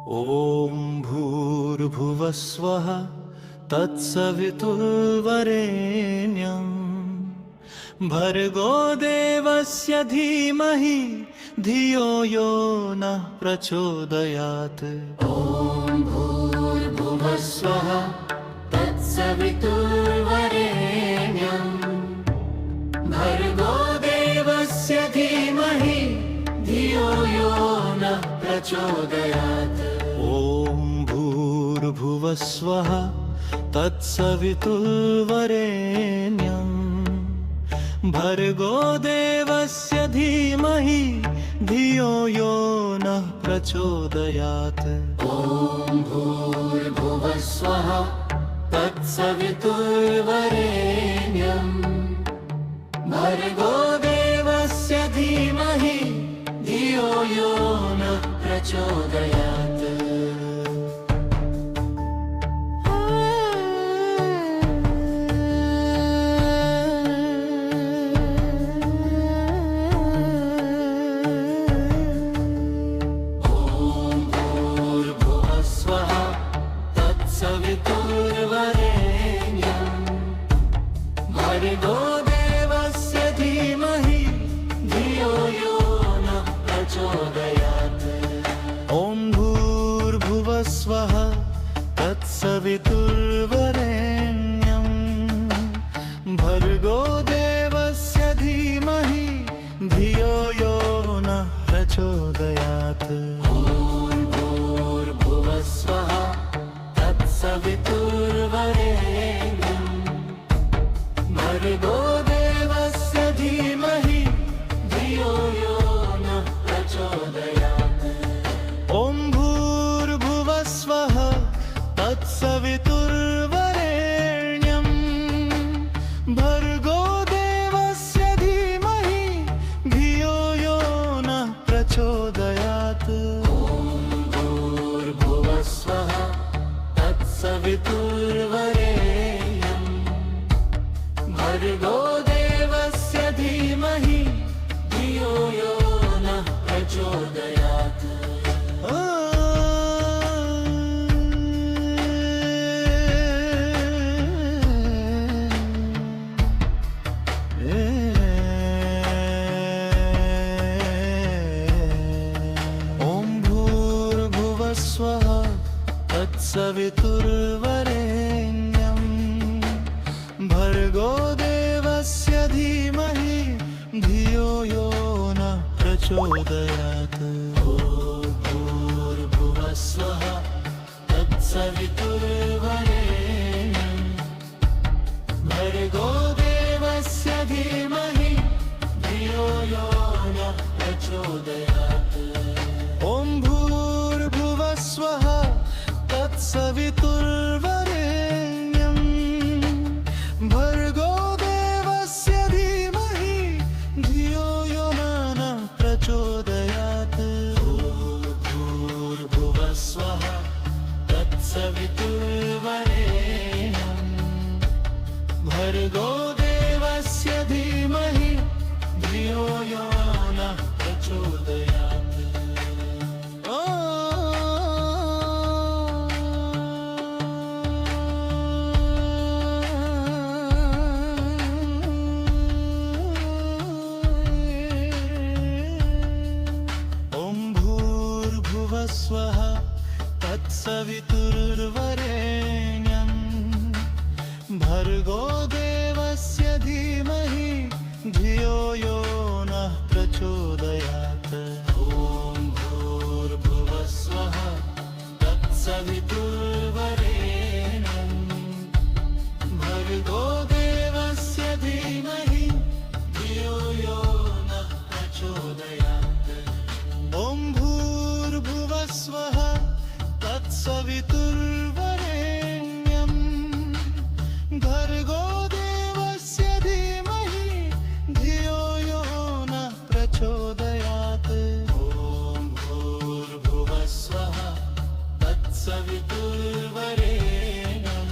ॐ भूर्भुवस्वः तत्सवितुर्वरेण्यं भर्गो देवस्य धीमहि धियो यो नः प्रचोदयात्। ॐ भूर्भुवस्वः तत्सवितुर्वरेण्यं भर्गो देवस्य धीमहि धियो यो नः प्रचोदयात्। ॐ भूर्भुवस्वः तत्सवितुर्वरेण्यं भर्गो देवस्य धीमहि धियो यो नः प्रचोदयात्। ॐ भूर्भुवस्वः तत्सवितुर्वरेण्यं भर्गो देवस्य धीमहि धियो यो नः प्रचोदयात्। सवितुर्वरेण्यं भर्गो देवस्य धीमहि धियो यो नः प्रचोदयात्। ॐ भूर्भुवस्वः तत्सवितुर्वरेण्यं भर्गो देवस्य धीमहि धियो यो नः प्रचोदयात्। ॐ भूर्भुवस्वः सवितुर्वरेण्यं भर्गो देवस्य धीमहि धियो यो नः प्रचोदयात्। ॐ भूर्भुवस्वः तत्सवितुर्वरेण्यं भर्गो देवस्य धीमहि धियो यो नः प्रचोदयात्। ॐ भूर्भुवस्वः सवितुर्वरेण्यं भर्गो देवस्य धीमहि धियो यो नः प्रचोदयात्। ॐ भूर्भुवस्वः तत्सवितुर्वरेण्यं भर्गो देवस्य धीमहि धियो यो नः प्रचोदयात्। ॐ भूर्भुवस्वः तत्सवितुर्वरेण्यं भर्गो देवस्य धीमहि धियो यो नः प्रचोदयात्। ॐ भूर्भुवस्वः तत्सवितुर्वरेण्यं भर्गो देवस्य धीमहि धियो यो नः प्रचोदयात्। भूर्भुवस्वः तत्सवितुर्वरेण्यं भर्गो देवस्य धीमहि धियो यो नः प्रचोदयात्। स्वः तत्सवितुर्वरेण्यं भर्गो देवस्य धीमहि धियो यो नः प्रचोदयात्। ॐ भूर्भुवस्वः तत्सवितुर्वरेण्यं भर्गो देवस्य धीमहि धियो यो नः प्रचोदयात्। ॐ भूर्भुवस्वः तत्सवितुर्वरेण्यं भर्गो देवस्य धीमहि धियो यो नः प्रचोदयात्। ॐ भूर्भुवस्वः तत्सवितुर्वरेण्यं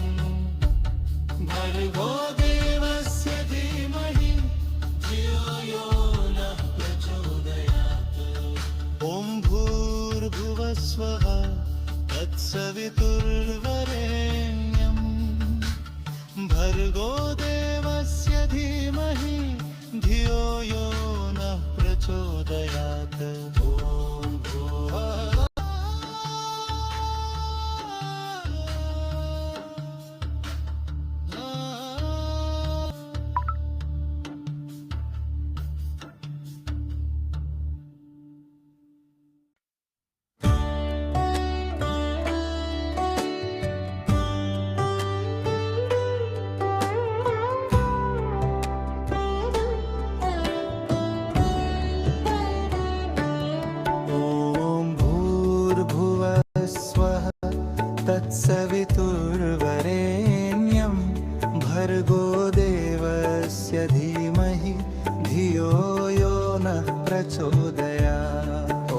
भर्गो देवस्य धीमहि धियो यो नः प्रचोदयात्। ॐ भूर्भुवस्वः तत्सवितुर्वरेण्यं भर्गो देवस्य धीमहि धियो यो नः प्रचोदयात्। ॐ भुवः तत्सवितुर्वरेण्यं भर्गो देवस्य धीमहि धियो यो नः प्रचोदयात्। ॐ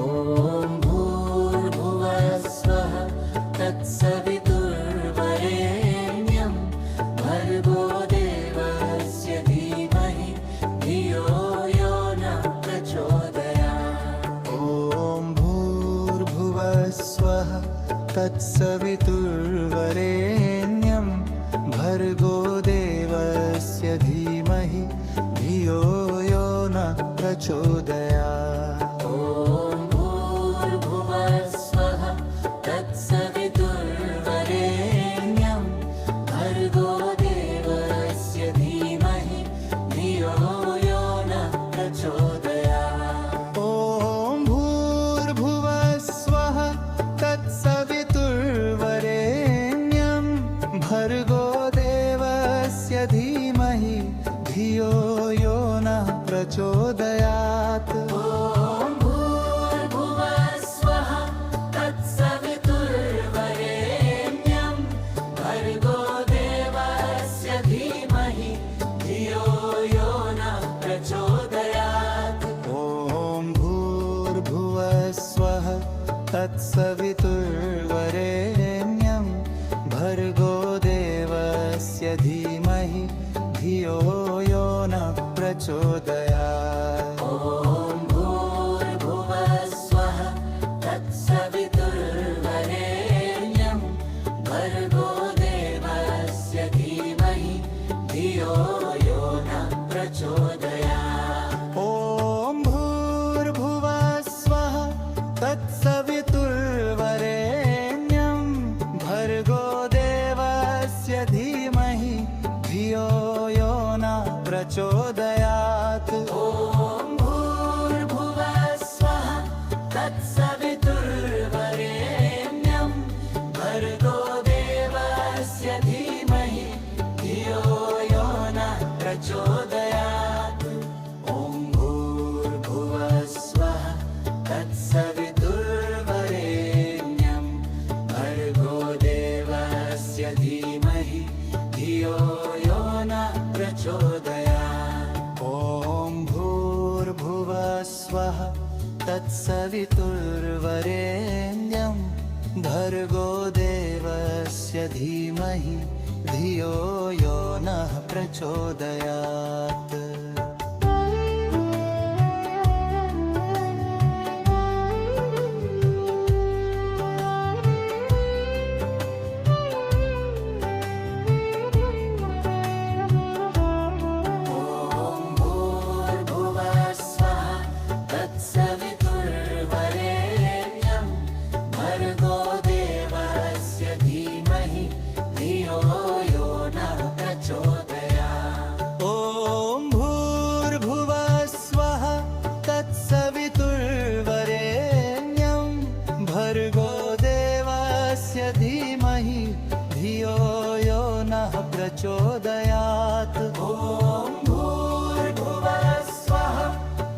भूर्भुवः स्वः तत्सवितुर्वरेण्यं भर्गो देवस्य धीमहि धियो यो नः प्रचोदयात्। ॐ भूर्भुवः स्वः तत्सवितुर्वरेण्यं भर्गो देवस्य धीमहि धियो यो नः प्रचोदयात्। ॐ भूर्भुवः स्वः तत्सवितुर्वरेण्यं भर्गो देवस्य धीमहि धियो यो नः प्रचोदयात्। ॐ भूर्भुवः स्वः तत्सवितुर्वरेण्यं भर्गो देवस्य धीमहि धियो यो नः प्रचोदयात्। ॐ भूर्भुवः स्वः तत्सवितुर्वरेण्यं भर्गो देवस्य धीमहि धियो यो नः प्रचोदयात्। ॐ भूर्भुवः स्वः तत्सवितुर्वरेण्यं भर्गो देवस्य धीमहि धियो यो नः प्रचोदयात्। ॐ भूर्भुवः स्वः तत्सवितुर्वरेण्यं भर्गो देवस्य धीमहि धियो यो नः प्रचोदयात्। ॐ भूर्भुवः स्वः तत्सवितुर्वरेण्यं भर्गो देवस्य धीमहि धियो यो नः प्रचोदयात्। ॐ भूर्भुवः स्वः तत्सवितुर्वरेण्यं भर्गो देवस्य धीमहि धियो यो नः प्रचोदयात्। ॐ भूर्भुवः स्वः तत्सवितुर्वरेण्यं भर्गो देवस्य धीमहि धियो यो नः प्रचोदयात्। ॐ भूर्भुवः स्वः तत्सवितुर्वरेण्यं भर्गो देवस्य धीमहि धियो यो नः प्रचोदयात्। प्रचोदयात्। ॐ भूर्भुवः स्वः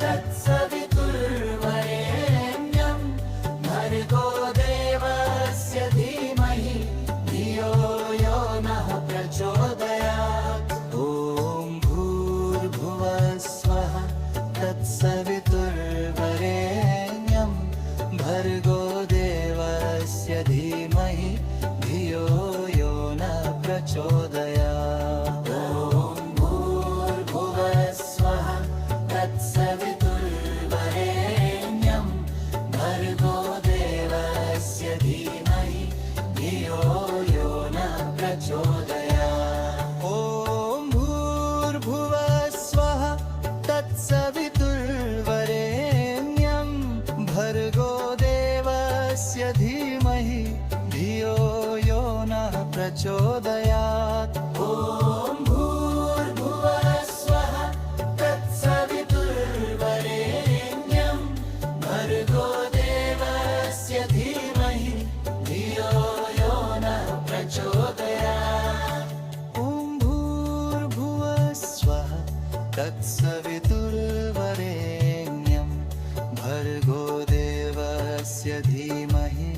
तत्सवितुर्वरेण्यं भर्गो देवस्य धीमहि धियो यो नः प्रचोदयात्। ॐ भूर्भुवः स्वः तत्सवितुर्वरेण्यं भर्गो देवस्य धीमहि धियो यो नः प्रचोदयात्। ॐ भूर्भुवः स्वः तत्सवितुर्वरेण्यं भर्गो देवस्य धीमहि प्रचोदयात्। ॐ भूर्भुवः स्वः तत्सवितुर्वरेण्यं भर्गो देवस्य धीमहि धियो यो नः प्रचोदयात्। ॐ भूर्भुवः स्वः तत्सवितुर्वरेण्यं भर्गो देवस्य धीमहि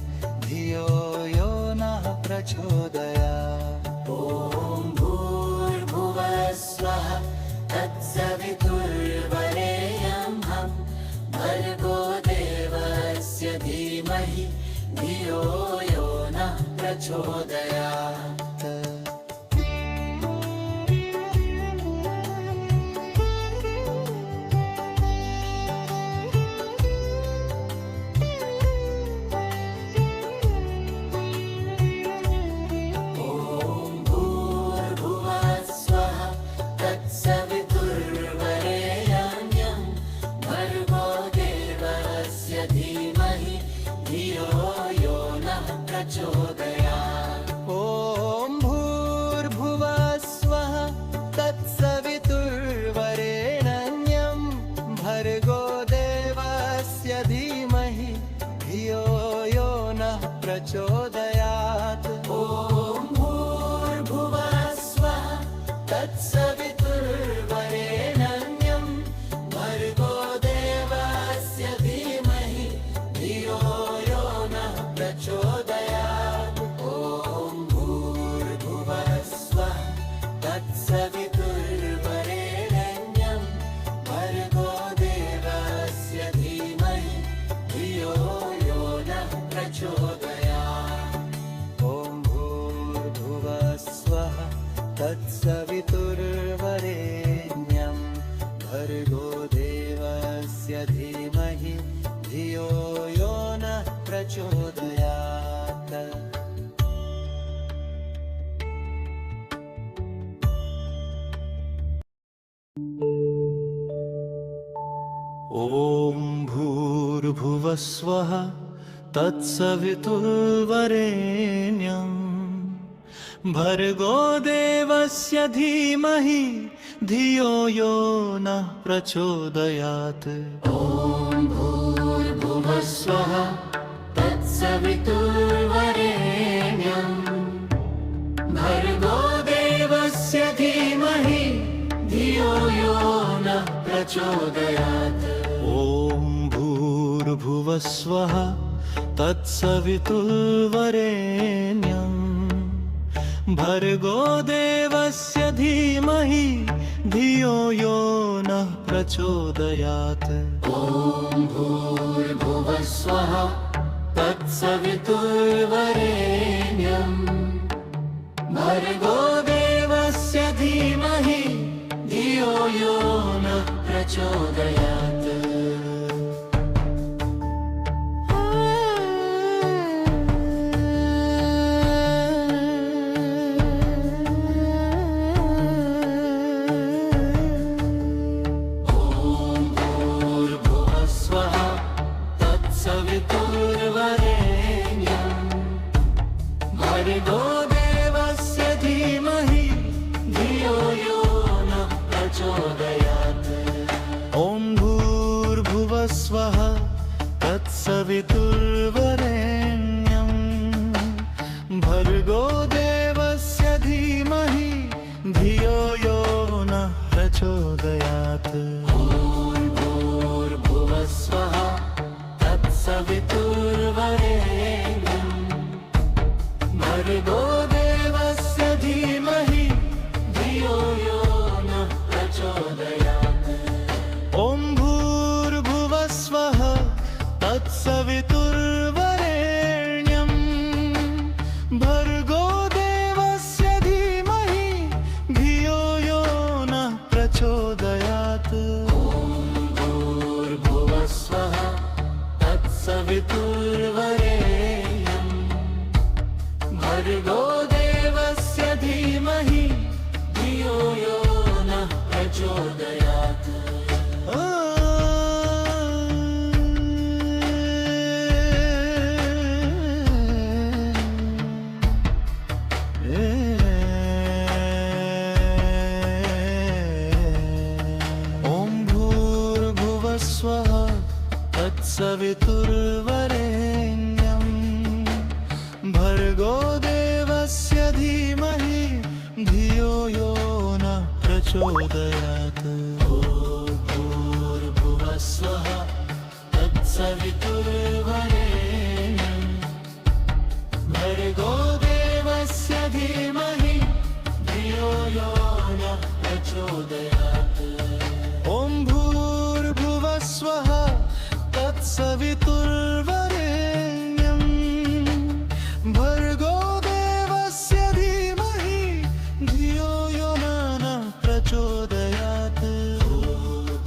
धियो यो नः प्रचोदयात्। ॐ भूर्भुवः स्वः तत्सवितुर्वरेण्यं भर्गो देवस्य धीमहि धियो यो नः प्रचोदयात्। ॐ भूर्भुवः स्वः तत्सवितुर्वरेण्यं भर्गो देवस्य धीमहि धियो यो नः प्रचोदयात्। ॐ भूर्भुवः स्वः तत्सवितुर्वरेण्यं भर्गो देवस्य धीमहि धियो यो नः प्रचोदयात्। तत्सवितुर्वरेण्यं भर्गो देवस्य धीमहि धियो यो नः प्रचोदयात्। ॐ भूर्भुवः स्वः तत्सवितुर्वरेण्यं भर्गो देवस्य धीमहि धियो यो नः प्रचोदयात्। ॐ भूर्भुवः स्वः तत्सवितुर्वरेण्यं भर्गो देवस्य धीमहि धियो यो नः प्रचोदयात्। ॐ भूर्भुवः स्वः तत्सवितुर्वरेण्यं भर्गो देवस्य धीमहि धियो यो नः प्रचोदयात्। ॐ भूर्भुवः स्वः तत्सवितुर्वरेण्यं भर्गो देवस्य धीमहि धियो यो नः प्रचोदयात्। ॐ भूर्भुवः स्वः तत्सवितुर्वरेण्यं भर्गो देवस्य धीमहि धियो यो नः प्रचोदयात्। भर्गो देवस्य धीमहि धियो यो नः प्रचोदयात्। ॐ भूर्भुवः स्वः तत्सवितुर्वरेण्यं भर्गो देवस्य धीमहि धियो यो नः प्रचोदयात्। ॐ भूर्भुवः स्वः तत्सवितुर्वरेण्यं भर्गो देवस्य धीमहि धियो यो नः प्रचोदयात्। ॐ भूर्भुवः स्वः तत्सवितुर्वरेण्यं भर्गो देवस्य धीमहि धियो यो नः प्रचोदयात्। ॐ भूर्भुवः स्वः तत्सवितुर्वरेण्यं भर्गो देवस्य धीमहि धियो यो नः प्रचोदयात्। तत्सवितुर्वरेण्यं भर्गो देवस्य धीमहि धियो यो नः प्रचोदयात्। भूर्भुवस्वः तत्सवितुर्वरेण्यं भर्गो देवस्य धीमहि धियो यो नः प्रचोदयात्। ॐ भूर्भुवस्वः तत्सवितुर्वरेण्यं भर्गो देवस्य धीमहि धियो यो नः प्रचोदयात्।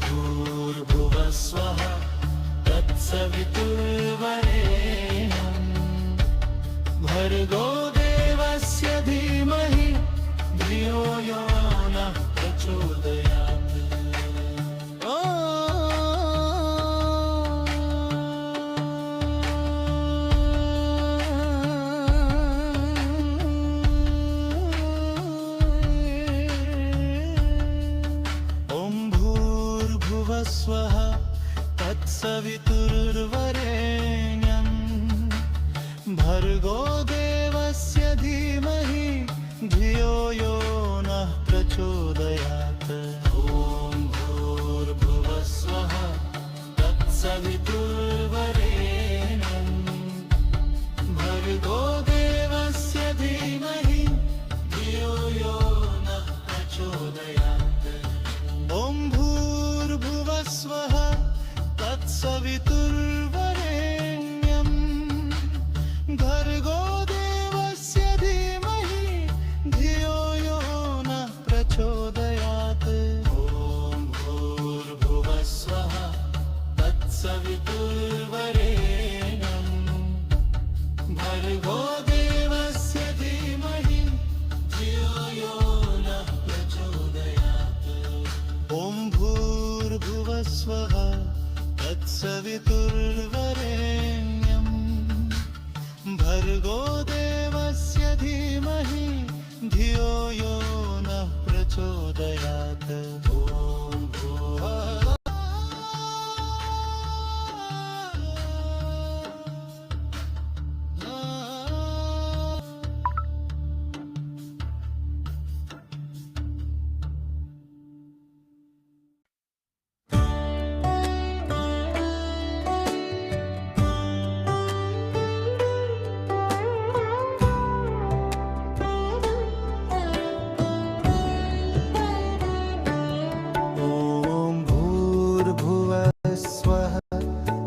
भूर्भुवस्वः तत्सवितुर्वरेण्यं भर्गो देवस्य धीमहि धियो यो नः प्रचोदयात्। ॐ भूर्भुवस्वः तत्सवितुर्वरेण्यं भर्गो देवस्य धीमहि धियो यो नः प्रचोदयात्। ॐ भूर्भुवस्वः तत्सवितुर्वरेण्यं भर्गो देवस्य धीमहि धियो यो नः प्रचोदयात्। ॐ भूर्भुवस्वः तत्सवितुर्वरेण्यं भर्गो देवस्य धीमहि धियो यो नः प्रचोदयात्। ॐ भूर्भुवस्वः तत्सवितुर्वरेण्यं भर्गो देवस्य धीमहि धियो यो नः प्रचोदयात्। ॐ भूर्भुवस्वः तत्सवितुर्वरेण्यं भर्गो देवस्य धीमहि धियो यो नः प्रचोदयात्।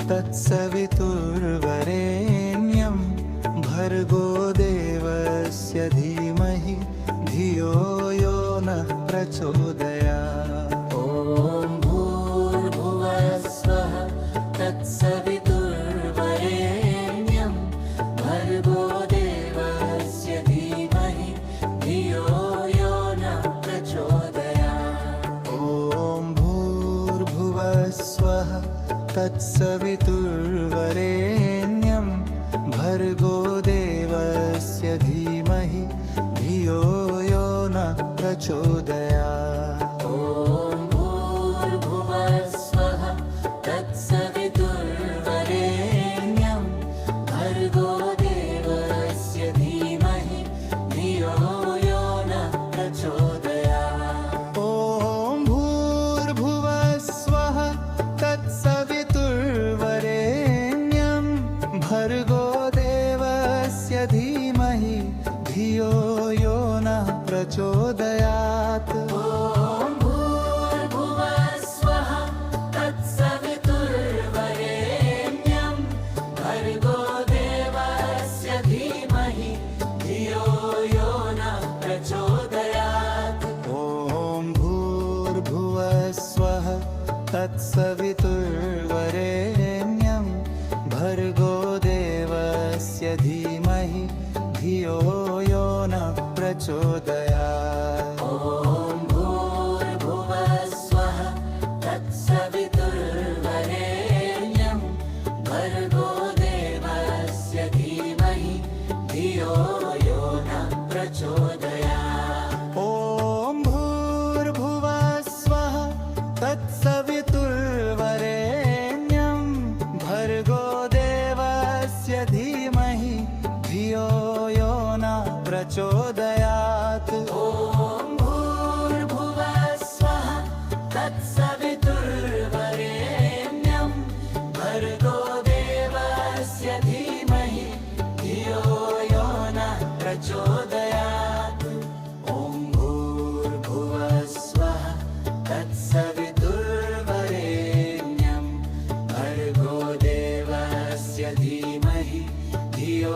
तत्सवितुर्वरेण्यं भर्गो देवस्य धीमहि धियो यो नः प्रचोदयात्। ॐ भूर्भुवस्वः तत्सवितुर्वरेण्यं भर्गो देवस्य धीमहि धियो यो नः प्रचोदयात्। ॐ भूर्भुवस्वः तत्सवितुर्वरेण्यं भर्गो देवस्य धीमहि धियो यो नः प्रचोदयात्। ॐ भूर्भुवस्वः तत्सवितुर्वरेण्यं भर्गो देवस्य धीमहि धियो यो नः प्रचोदयात्। ॐ भूर्भुवस्वः तत्सवितुर्वरेण्यं भर्गो देवस्य धीमहि धियो यो नः प्रचोदयात्। ॐ भूर्भुवस्वः तत्सवितुर्वरेण्यं भर्गो देवस्य धीमहि धियो यो नः प्रचोदयात्। ॐ भूर्भुवस्वः तत्सवितुर्वरेण्यं भर्गो देवस्य धीमहि धियो यो नः प्रचोदयात्। ॐ भूर्भुवस्वः तत्सवितुर्वरेण्यं भर्गो देवस्य धीमहि धियो यो नः प्रचोदयात्। ॐ भूर्भुवस्वः तत्सवितुर्वरेण्यं भर्गो धीमहि धियो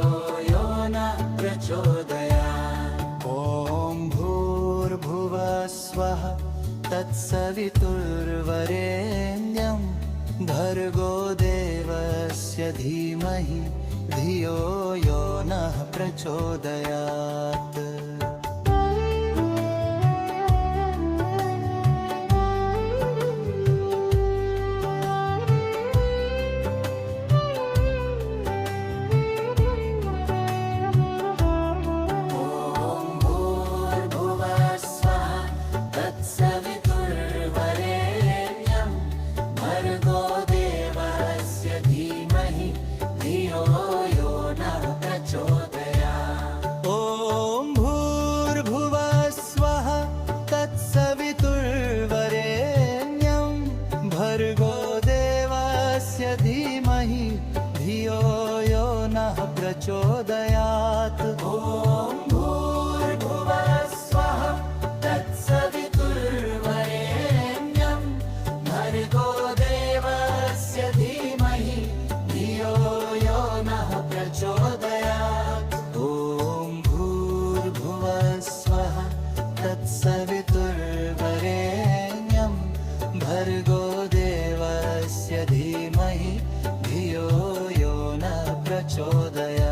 यो नः प्रचोदयात्। ॐ भूर्भुवः स्वः तत्सवितुर्वरेण्यं भर्गो देवस्य धीमहि धियो यो नः प्रचोदयात्। प्रचोदयात्। ॐ भूर्भुवः स्वः तत्सवितुर्वरेण्यं भर्गो देवस्य धीमहि धियो यो नः प्रचोदयात्। ॐ भूर्भुवः स्वः तत्सवितुर्वरेण्यं भर्गो देवस्य धीमहि धियो यो नः प्रचोदयात्। प्रचोदयात्।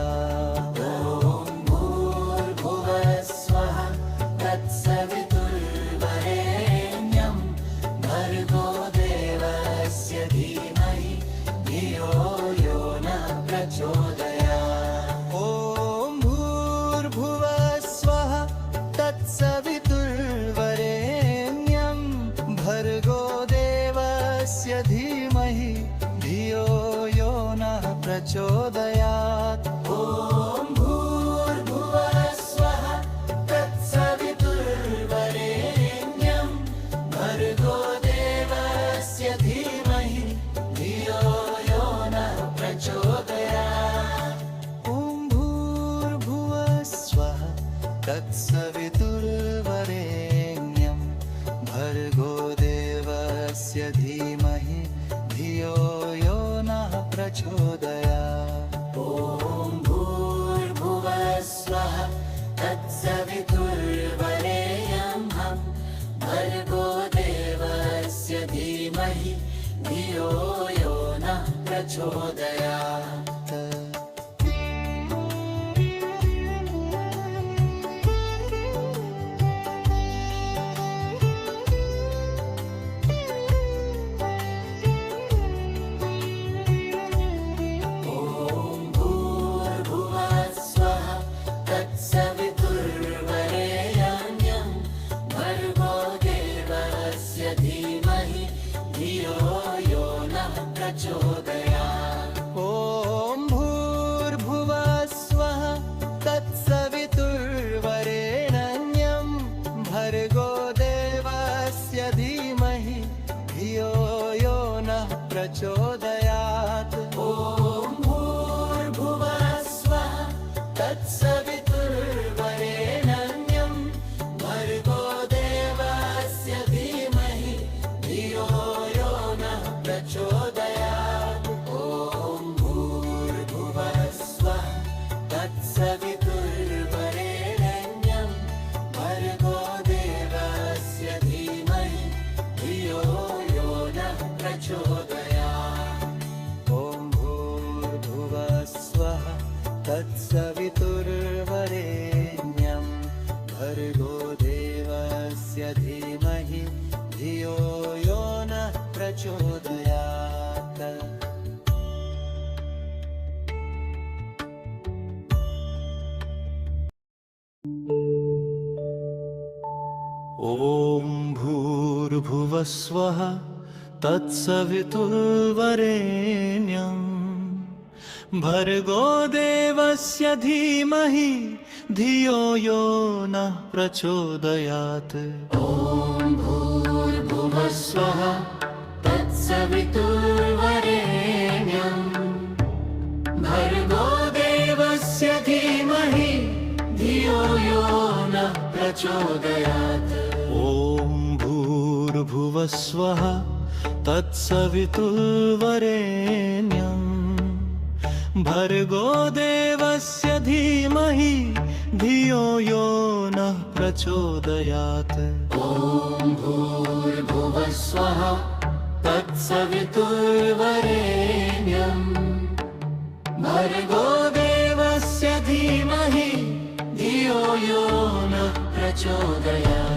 ॐ भूर्भुवः स्वः तत्सवितुर्वरेण्यं भर्गो देवस्य धीमहि धियो यो नः प्रचोदयात्। ॐ भूर्भुवः स्वः तत्सवितुर्वरेण्यं भर्गो देवस्य धीमहि धियो यो नः प्रचोदयात्। ॐ भूर्भुवः स्वः तत्सवितुर्वरेण्यं भर्गो देवस्य धीमहि धियो यो नः प्रचोदयात्। ॐ भूर्भुवः स्वः तत्सवितुर्वरेण्यं भर्गो देवस्य धीमहि धियो यो नः प्रचोदयात्। ॐ भूर्भुवः स्वः तत्सवितुर्वरेण्यं भर्गो देवस्य धीमहि धियो यो नः प्रचोदयात्। सवितुर्वरेण्यं भर्गो देवस्य धीमहि धियो यो नः प्रचोदयात्। ॐ भूर्भुवः स्वः तत्सवितुर्वरेण्यं भर्गो देवस्य धीमहि धियो यो नः प्रचोदयात्। ॐ भूर्भुवः स्वः तत्सवितुर्वरेण्यं भर्गो देवस्य धीमहि धियो यो नः प्रचोदयात्। ॐ भूर्भुवः स्वः तत्सवितुर्वरेण्यं भर्गो देवस्य धीमहि धियो यो नः प्रचोदयात्। ॐ भूर्भुवः स्वः तत्सवितुर्वरेण्यं भर्गो देवस्य धीमहि धियो यो नः प्रचोदयात्। ॐ भूर्भुवः स्वः तत्सवितुर्वरेण्यं भर्गो देवस्य धीमहि धियो यो नः प्रचोदयात्।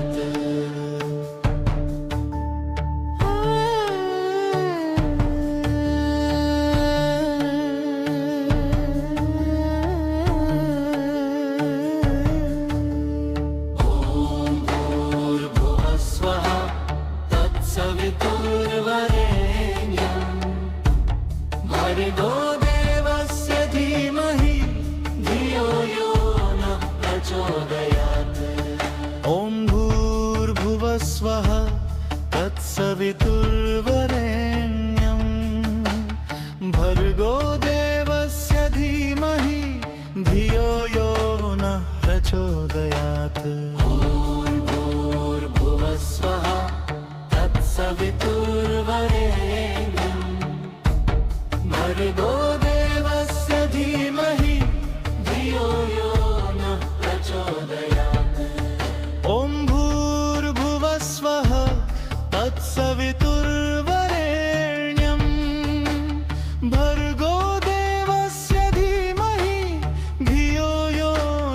भर्गो देवस्य धीमहि धियो यो नः प्रचोदयात्। ॐ भूर्भुवः स्वः तत्सवितुर्वरेण्यं भर्गो देवस्य धीमहि धियो यो नः प्रचोदयात्। ॐ भूर्भुवः स्वः तत्सवितुर्वरेण्यं भर्गो देवस्य धीमहि धियो यो नः प्रचोदयात्। ॐ भूर्भुवः स्वः तत्सवितुर्वरेण्यं भर्गो देवस्य धीमहि धियो यो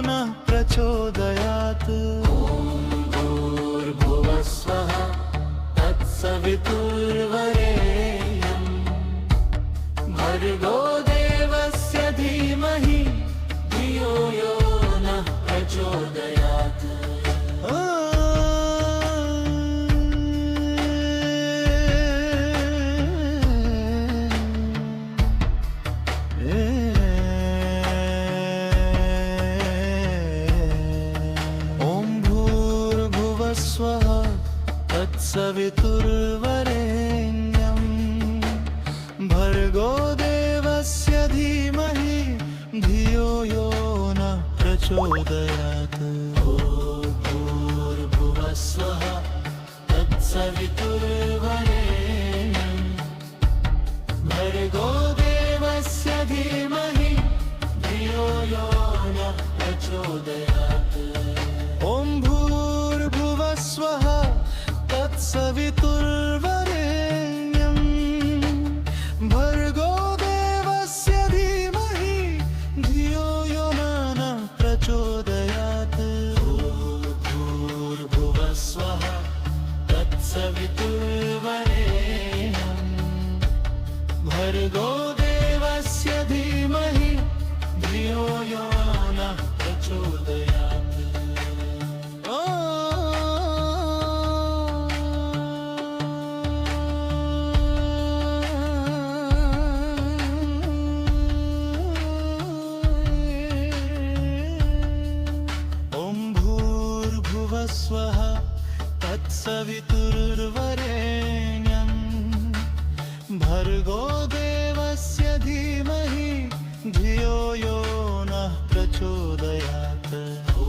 नः प्रचोदयात्। ॐ भूर्भुवः स्वः तत्सवितुर्वरेण्यं भर्गो देवस्य धीमहि धियो यो नः प्रचोदयात्। ॐ भूर्भुवः स्वः तत्सवितुर्वरेण्यं भर्गो देवस्य धीमहि धियो यो नः प्रचोदयात्। ॐ भूर्भुवः स्वः तत्सवितुर्वरेण्यं भर्गो देवस्य धीमहि धियो यो नः प्रचोदयात्। ॐ भूर्भुवः स्वः तत्सवितुर्वरेण्यं भर्गो देवस्य धीमहि धियो यो नः प्रचोदयात्। भूर्भुवः स्वः तत्सवितुर्वरेण्यं भर्गो देवस्य धीमहि धियो यो नः प्रचोदयात्। स्वः तत्सवितुर्वरेण्यं भर्गो देवस्य धीमहि धियो यो नः प्रचोदयात्। ॐ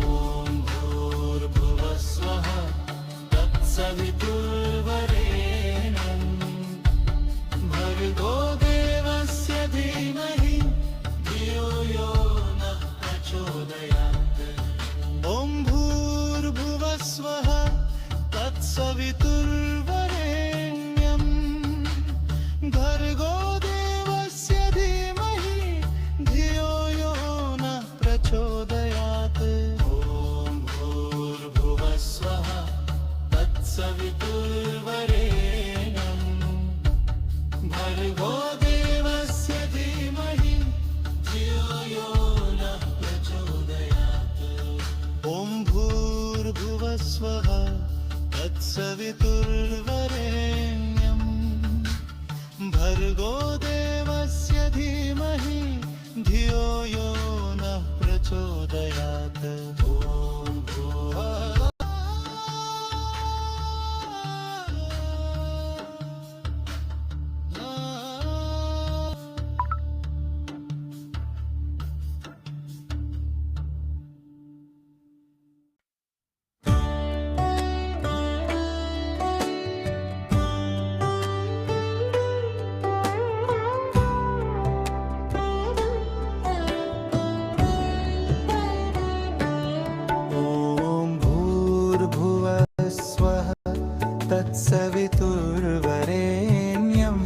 भूर्भुवः स्वः तत्सवितुर्वरेण्यं भर्गो देवस्य धीमहि धियो यो नः प्रचोदयात्। ॐ भूर्भुवः स्वः तत्सवितुर्वरेण्यं भर्गो देवस्य धीमहि धियो यो नः प्रचोदयात्। ॐ भूर्भुवः स्वः तत्सवितुर्वरेण्यं भर्गो देवस्य धीमहि धियो यो नः प्रचोदयात्। ॐ भूर्भुवः स्वः तत्सवितुर्वरेण्यं भर्गो देवस्य धीमहि धियो यो नः प्रचोदयात्। ॐ भूर्भुवः तत्सवितुर्वरेण्यं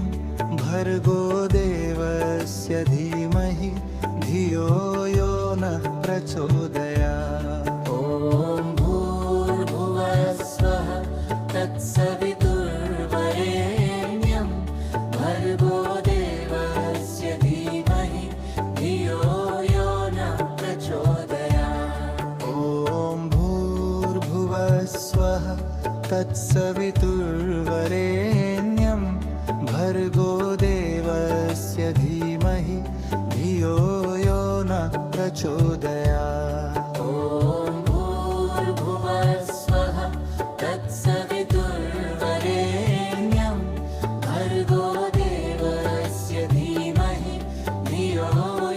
भर्गो देवस्य धीमहि धियो यो नः प्रचोदयात्। ॐ भूर्भुवः स्वः तत्सवितुर्वरेण्यं भर्गो देवस्य धीमहि धियो यो नः प्रचोदयात्। ॐ भूर्भुवः स्वः तत्सवितुर्वरेण्यं भर्गो देवस्य धीमहि धियो यो नः प्रचोदयात्। ॐ भूर्भुवः स्वः तत्सवितुर्वरेण्यं भर्गो देवस्य धीमहि धियो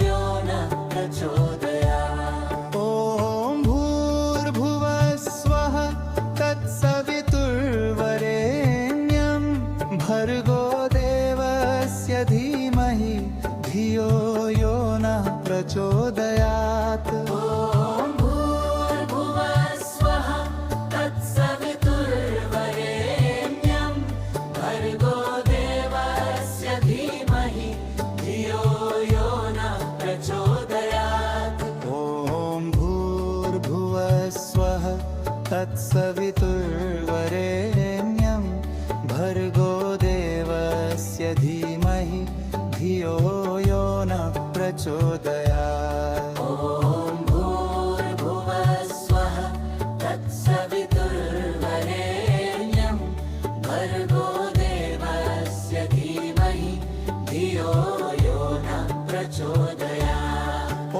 यो नः प्रचोदयात्। ॐ भूर्भुवः स्वः तत्सवितुर्वरेण्यं भर्गो देवस्य धीमहि धियो यो नः प्रचोदयात्। ॐ भूर्भुवः स्वः तत्सवितुर्वरेण्यं भर्गो देवस्य धीमहि धियो यो नः प्रचोदयात्। ॐ भूर्भुवः स्वः तत्सवितुर्वरेण्यं भर्गो देवस्य धीमहि धियो यो नः प्रचोदयात्। ॐ भूर्भुवः स्वः तत्सवितुर्वरेण्यं भर्गो देवस्य धीमहि धियो यो नः प्रचोदयात्। ॐ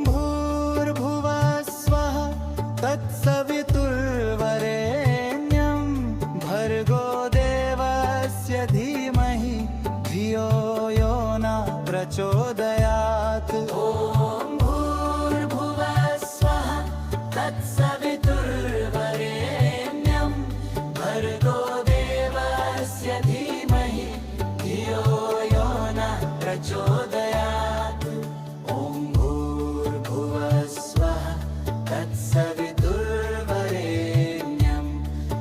भूर्भुवः स्वः तत्सवितुर्वरेण्यं भर्गो देवस्य धीमहि धियो यो नः प्रचोदयात्। ॐ भूर्भुवः स्वः तत्सवितुर्वरेण्यं भर्गो देवस्य धीमहि धियो यो नः प्रचोदयात्। ॐ भूर्भुवः स्वः तत्सवितुर्वरेण्यं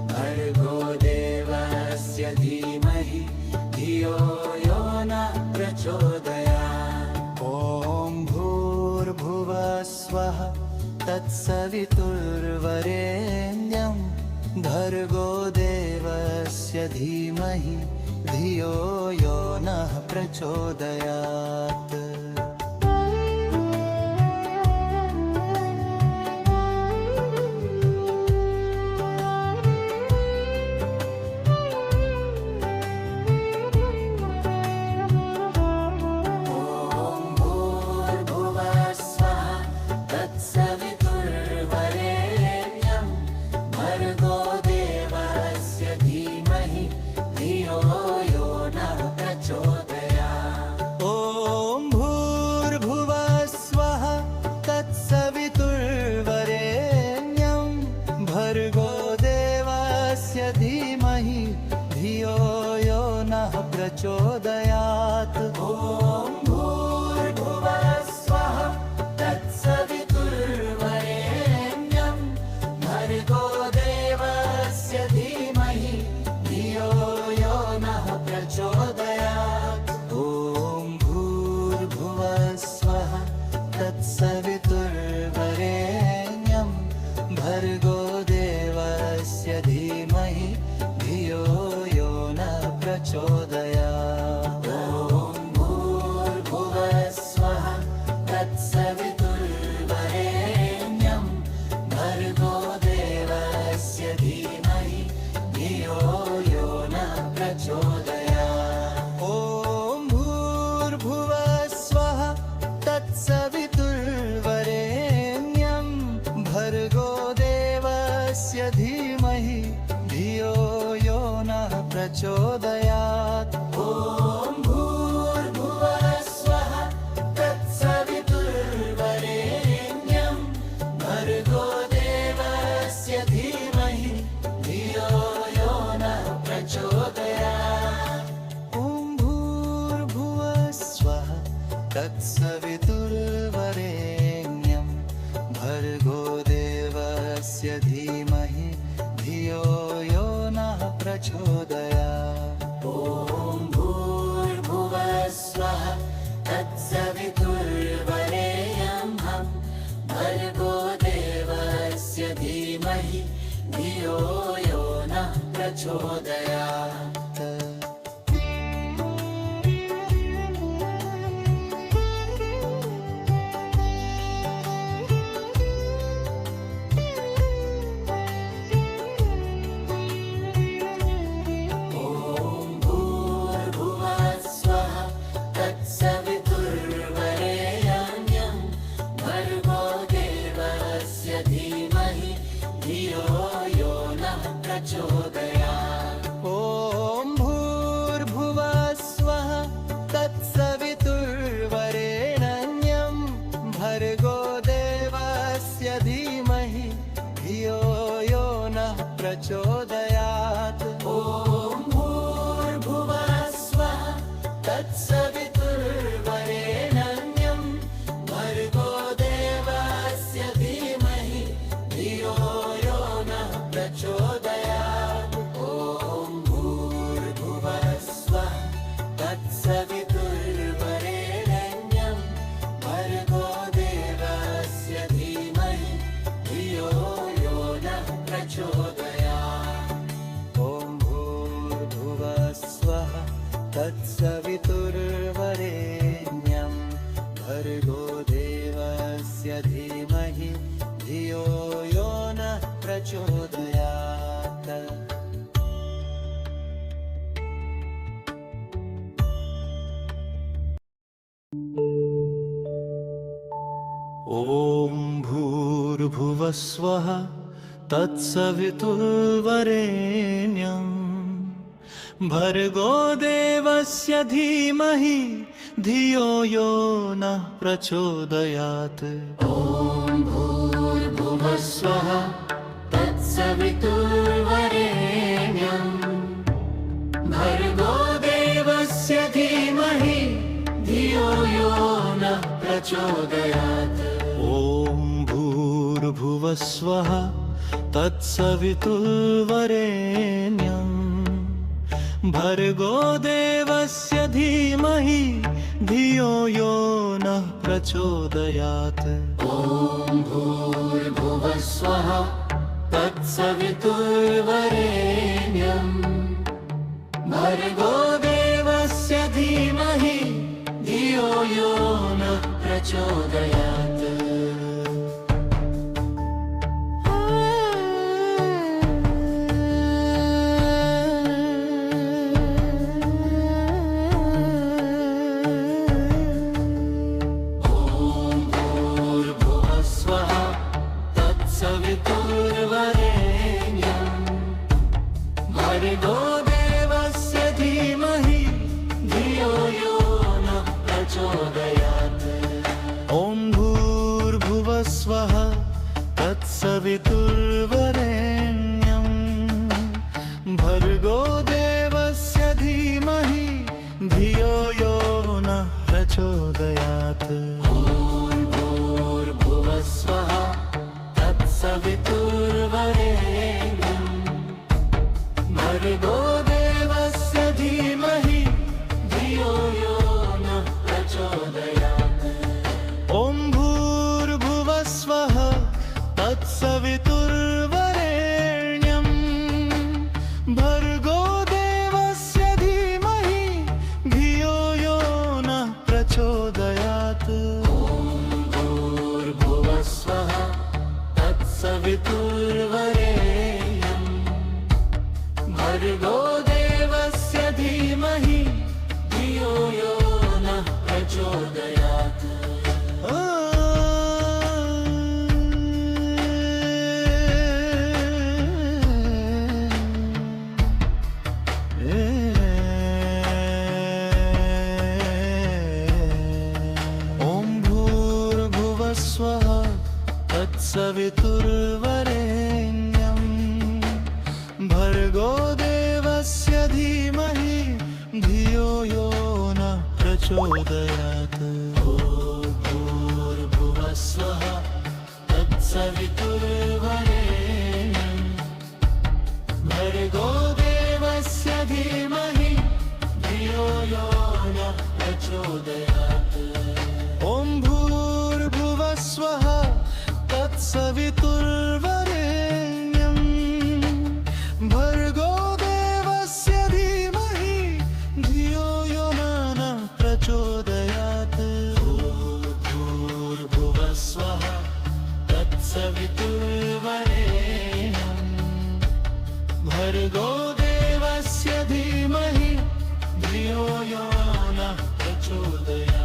भर्गो देवस्य धीमहि धियो यो नः प्रचोदयात्। ॐ भूर्भुवः स्वः तत्सवितुर्वरेण्यं भर्गो देवस्य धीमहि धियो यो नः प्रचोदयात्। ॐ भूर्भुवः स्वः तत्सवितुर्वरेण्यं भर्गो देवस्य धीमहि धियो यो नः प्रचोदयात्। ॐ भूर्भुवः स्वः तत्सवितुर्वरेण्यं भर्गो देवस्य धीमहि धियो यो नः प्रचोदयात्। ॐ भूर्भुवः स्वः तत्सवितुर्वरेण्यं भर्गो देवस्य धीमहि धियो यो नः प्रचोदयात्। ॐ भूर्भुवः स्वः तत्सवितुर्वरेण्यं भर्गो देवस्य धीमहि धियो यो नः प्रचोदयात्। ॐ भूर्भुवः स्वः तत्सवितुर्वरेण्यं भर्गो देवस्य धीमहि धियो यो नः प्रचोदयात्। ॐ भूर्भुवः स्वः तत्सवितुर्वरेण्यं भर्गो देवस्य धीमहि धियो यो नः प्रचोदयात्। ॐ भूर्भुवः स्वः तत्सवितुर्वरेण्यं भर्गो देवस्य धीमहि धियो यो नः प्रचोदयात्। ॐ भूर्भुवः स्वः तत्सवितुर्वरेण्यं भर्गो देवस्य धीमहि धियो यो नः प्रचोदयात् ॐ भूर्भुवस्वः तत्सवितुर्वरेण्यं भर्गो देवस्य धीमहि धियो यो नः प्रचोदयात् ॐ भूर्भुवस्वः तत्सवितुर्वरेण्यं भर्गो देवस्य धीमहि धियो यो नः प्रचोदयात् ॐ भूर्भुवस्वः तत्सवितुर्वरेण्यं भर्गो देवस्य धीमहि धियो यो नः प्रचोदयात् सवितुर्वरेण्यं भर्गो देवस्य धीमहि धियो यो नः प्रचोदयात् ॐ भूर्भुवस्वः तत्सवितुर्वरेण्यं भर्गो देवस्य धीमहि धियो यो नः प्रचोदयात् ॐ भूर्भुवस्वः तत्सवितुर्वरेण्यं भर्गो देवस्य धीमहि धियो यो नः प्रचोदयात् ॐ भूर्भुवस्वः तत्सवितुर्वरेण्यं भर्गो देवस्य धीमहि धियो यो नः प्रचोदयात् ॐ भूर्भुवस्वः तत्सवितुर्वरेण्यं भर्गो देवस्य धीमहि धियो यो नः प्रचोदयात् ॐ भूर्भुवस्वः तत्सवितुर्वरेण्यं भर्गो देवस्य धीमहि धियो यो नः प्रचोदयात् भर्गो देवस्य धीमहि धियो यो नः प्रचोदयात् ॐ भूर्भुवस्वः तत्सवितुर्वरेण्यं भर्गो देवस्य धीमहि धियो यो नः प्रचोदयात् ॐ भूर्भुवस्वः तत्सवितुर्वरेण्यं भर्गो देवस्य धीमहि धियो यो नः प्रचोदयात् ॐ भूर्भुवस्वः तत्सवितुर्वरेण्यं भर्गो देवस्य धीमहि धियो यो नः प्रचोदयात् ॐ भूर्भुवस्वः तत्सवितुर्वरेण्यं भर्गो देवस्य धीमहि धियो यो नः प्रचोदयात् ॐ भूर्भुवस्वः तत्सवितुर्वरेण्यं भर्गो देवस्य धीमहि धियो यो नः प्रचोदयात् भूर्भुवस्वः तत्सवितुर्वरेण्यं भर्गो देवस्य तत्सवितुर्वरेण्यं भर्गो देवस्य धीमहि धियो यो न प्रचोदयात्। भूर्भुवस्वः तत्सवितुर्वरेण्यं भर्गो देवस्य धीमहि धियो यो न प्रचोदयात्।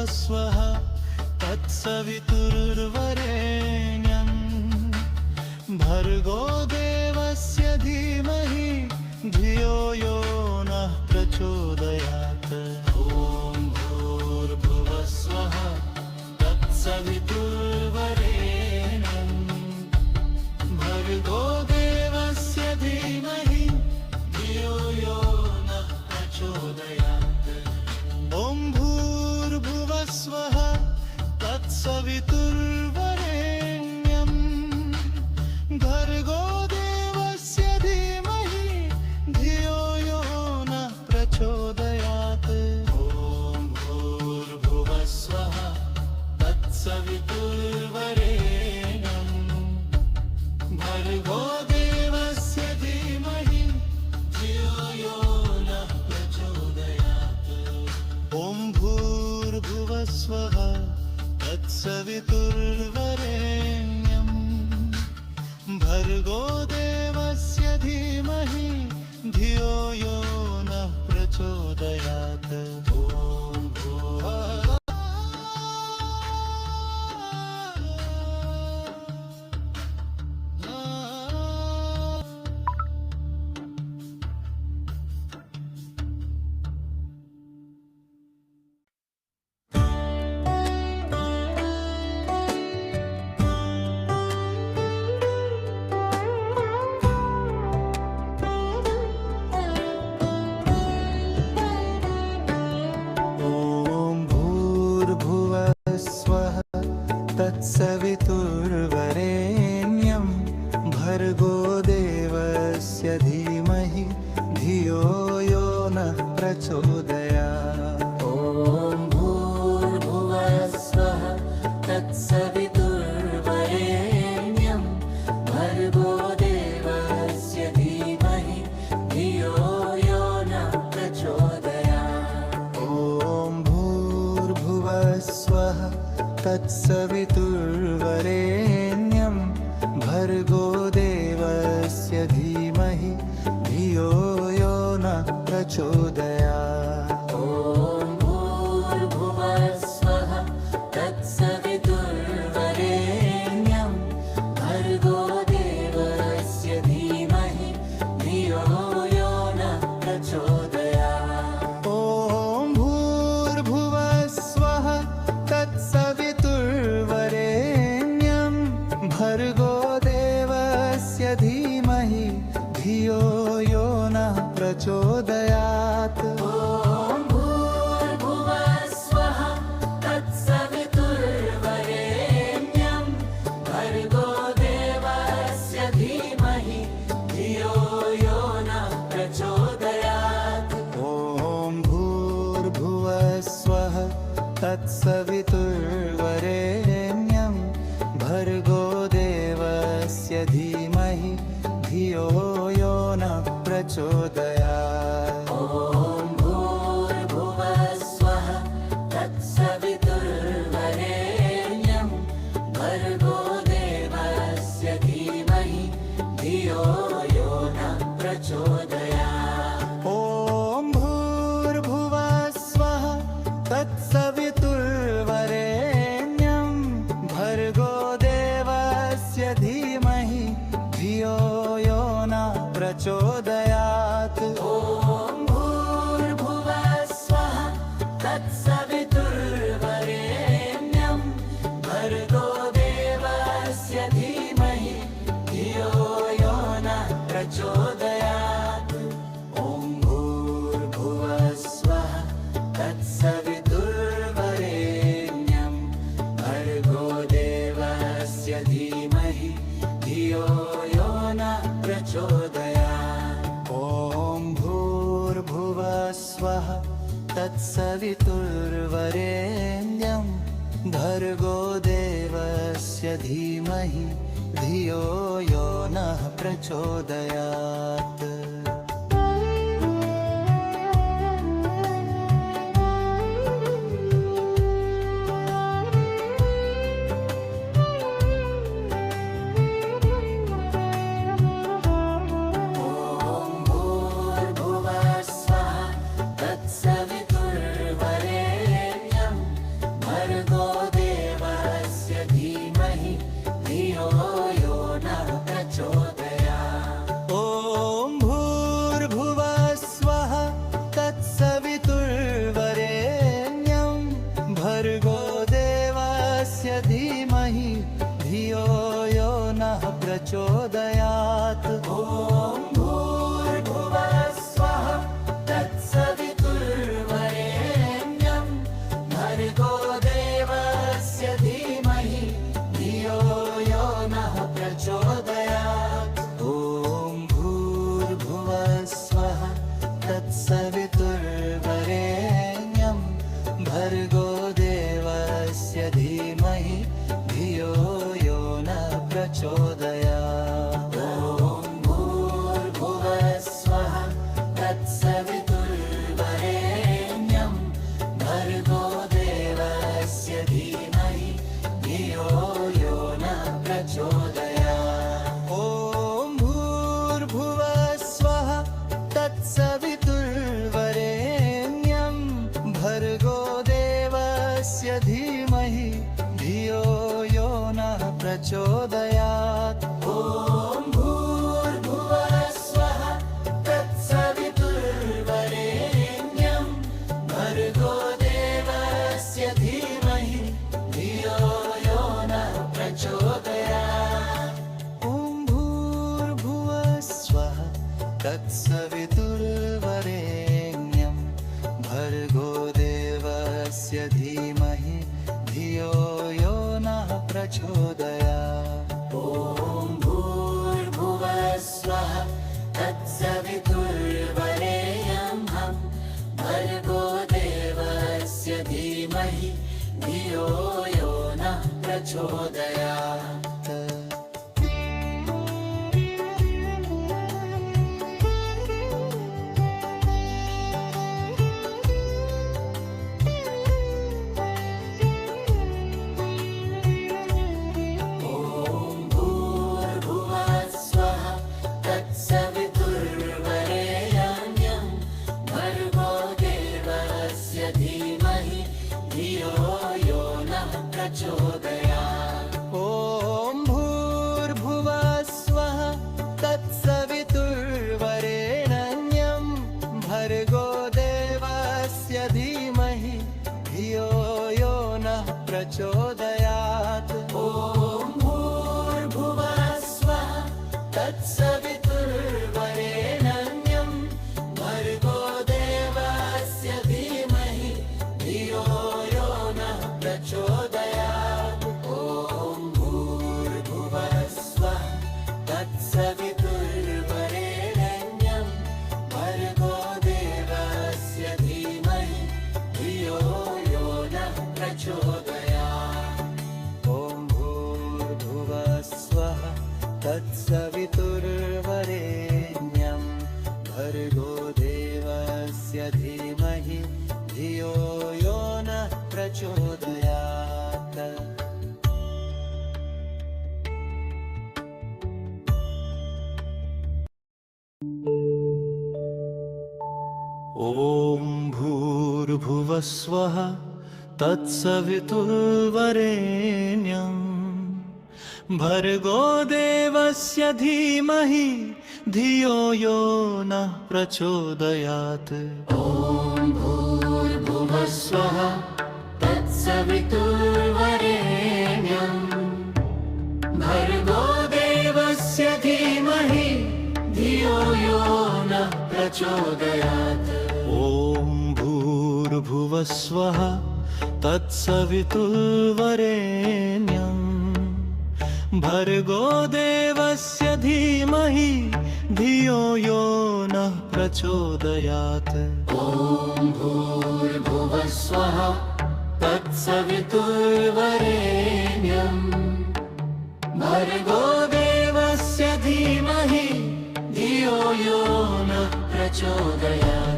स्वः तत्सवितुर्वरेण्यं भर्गो देवस्य धीमहि धियो यो नः प्रचोदयात्। ॐ भूर्भुवस्वः तत्सवितुर्वरेण्यं भर्गो देवस्य धीमहि धियो यो नः प्रचोदयात्। ॐ भूर्भुवस्वः तत्सवितुर्वरेण्यं भर्गो देवस्य धीमहि धियो यो नः प्रचोदयात्। ॐ भूर्भुवस्वः तत्सवितुर्वरेण्यं भर्गो देवस्य धीमहि धियो यो नः प्रचोदयात्। ॐ भूर्भुवस्वः तत्सवितुर्वरेण्यं भर्गो देवस्य धीमहि धियो यो नः प्रचोदयात्। तत्सवितुर्वरेण्यं भर्गो देवस्य धीमहि धियो यो नः प्रचोदयात्। ॐ भूर्भुवस्वः तत्सवितुर्वरेण्यं भर्गो देवस्य धीमहि धियो यो नः प्रचोदयात्। ॐ भूर्भुवस्वः तत्सवितुर्वरेण्यं भर्गो देवस्य धीमहि धियो यो नः प्रचोदयात्। ॐ भूर्भुवस्वः तत्सवितुर्वरेण्यं भर्गो देवस्य धीमहि धियो यो नः प्रचोदयात्। ॐ भूर्भुवस्वः तत्सवितुर्वरेण्यं भर्गो देवस्य धीमहि धियो यो नः प्रचोदयात्। ॐ भूर्भुवस्वः तत्सवितुर्वरेण्यं भर्गो देवस्य धीमहि धियो यो नः प्रचोदयात्। ॐ भूर्भुवस्वः तत्सवितुर्वरेण्यं भर्गो देवस्य धीमहि धियो यो नः प्रचोदयात्। ॐ भूर्भुवस्वः तत्सवितुर्वरेण्यं भर्गो देवस्य धीमहि धियो यो नः प्रचोदयात्। ॐ भूर्भुवस्वः तत्सवितुर्वरेण्यं भर्गो देवस्य धीमहि धियो यो नः प्रचोदयात्। ॐ भूर्भुवस्वः तत्सवितुर्वरेण्यं तत्सवितुर्वरेण्यं भर्गो देवस्य धीमहि धियो यो नः प्रचोदयात्। प्रचोदयात्। ॐ भूर्भुवः स्वः तत्सवितुर्वरेण्यं भर्गो देवस्य धीमहि धियो यो नः प्रचोदयात्। ॐ भूर्भुवः स्वः तत्सवितुर्वरेण्यं भर्गो देवस्य धीमहि धियो यो नः प्रचोदयात्। ॐ भूर्भुवः स्वः तत्सवितुर्वरेण्यं भर्गो देवस्य धीमहि धियो यो नः प्रचोदयात्। ॐ भूर्भुवः स्वः तत्सवितुर्वरेण्यं भर्गो देवस्य धीमहि धियो यो नः प्रचोदयात्। ॐ भूर्भुवः स्वः तत्सवितुर्वरेण्यं भर्गो देवस्य धीमहि धियो यो नः प्रचोदयात्। ॐ भूर्भुवः स्वः तत्सवितुर्वरेण्यं भर्गो देवस्य धीमहि धियो यो नः प्रचोदयात्। ॐ भूर्भुवः स्वः तत्सवितुर्वरेण्यं भर्गो देवस्य धीमहि धियो यो नः प्रचोदयात्। ॐ भूर्भुवः स्वः तत्सवितुर्वरेण्यं भर्गो देवस्य धीमहि धियो यो नः प्रचोदयात्। ॐ भूर्भुवः स्वः तत्सवितुर्वरेण्यं भर्गो देवस्य धीमहि धियो यो नः प्रचोदयात्। तत्सवितुर्वरेण्यं भर्गो देवस्य धीमहि धियो यो नः प्रचोदयात्। ॐ भूर्भुवः स्वः तत्सवितुर्वरेण्यं भर्गो देवस्य धीमहि धियो यो नः प्रचोदयात्। ॐ भूर्भुवः स्वः तत्सवितुर्वरेण्यं भर्गो देवस्य धीमहि धियो यो नः प्रचोदयात्। ॐ भूर्भुवः स्वः तत्सवितुर्वरेण्यं भर्गो देवस्य धीमहि धियो यो नः प्रचोदयात्। ॐ भूर्भुवः स्वः तत्सवितुर्वरेण्यं भर्गो देवस्य धीमहि धियो यो नः प्रचोदयात्। ॐ भूर्भुवः स्वः तत्सवितुर्वरेण्यं भर्गो देवस्य धीमहि धियो यो नः प्रचोदयात्।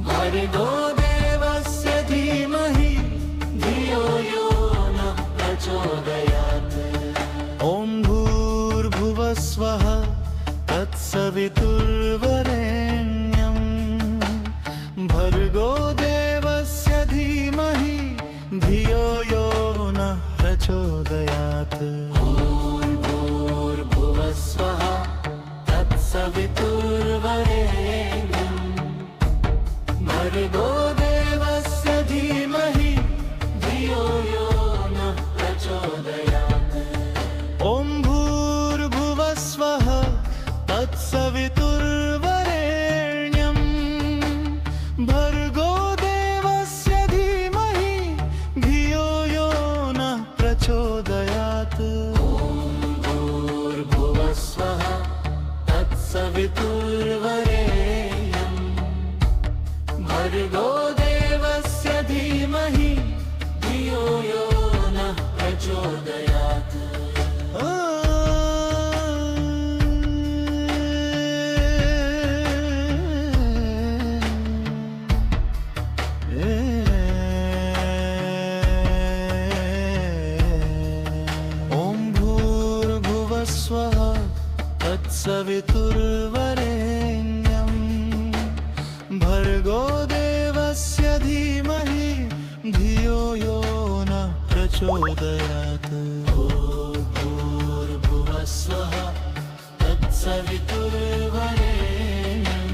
भर्गो देवस्य धीमहि धियो यो नः प्रचोदयात्। ॐ भूर्भुवः स्वः तत्सवितुर्वरेण्यं भर्गो देवस्य धीमहि धियो यो नः प्रचोदयात्। ॐ भूर्भुवः स्वः तत्सवितुर्वरेण्यं भर्गो देवस्य धीमहि धियो यो नः प्रचोदयात्। ॐ भूर्भुवः स्वः तत्सवितुर्वरेण्यं भर्गो देवस्य धीमहि धियो यो नः प्रचोदयात्। ॐ भूर्भुवः स्वः तत्सवितुर्वरेण्यं भर्गो देवस्य धीमहि धियो यो नः प्रचोदयात्। ॐ भूर्भुवः स्वः तत्सवितुर्वरेण्यं भर्गो देवस्य धीमहि धियो यो नः प्रचोदयात्। ॐ भूर्भुवः स्वः तत्सवितुर्वरेण्यं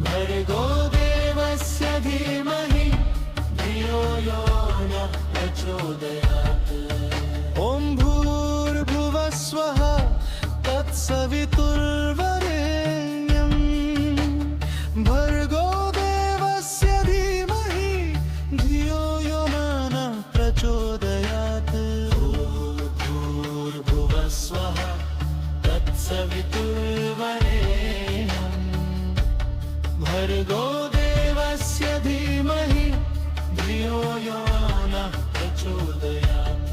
भर्गो देवस्य धीमहि धियो यो नः प्रचोदयात्। ॐ भूर्भुवः स्वः तत्सवितुर्वरेण्यं भर्गो देवस्य धीमहि धियो यो नः प्रचोदयात्। भूर्भुवः स्वः तत्सवितुर्वरेण्यं भर्गो देवस्य धीमहि धियो यो नः प्रचोदयात्।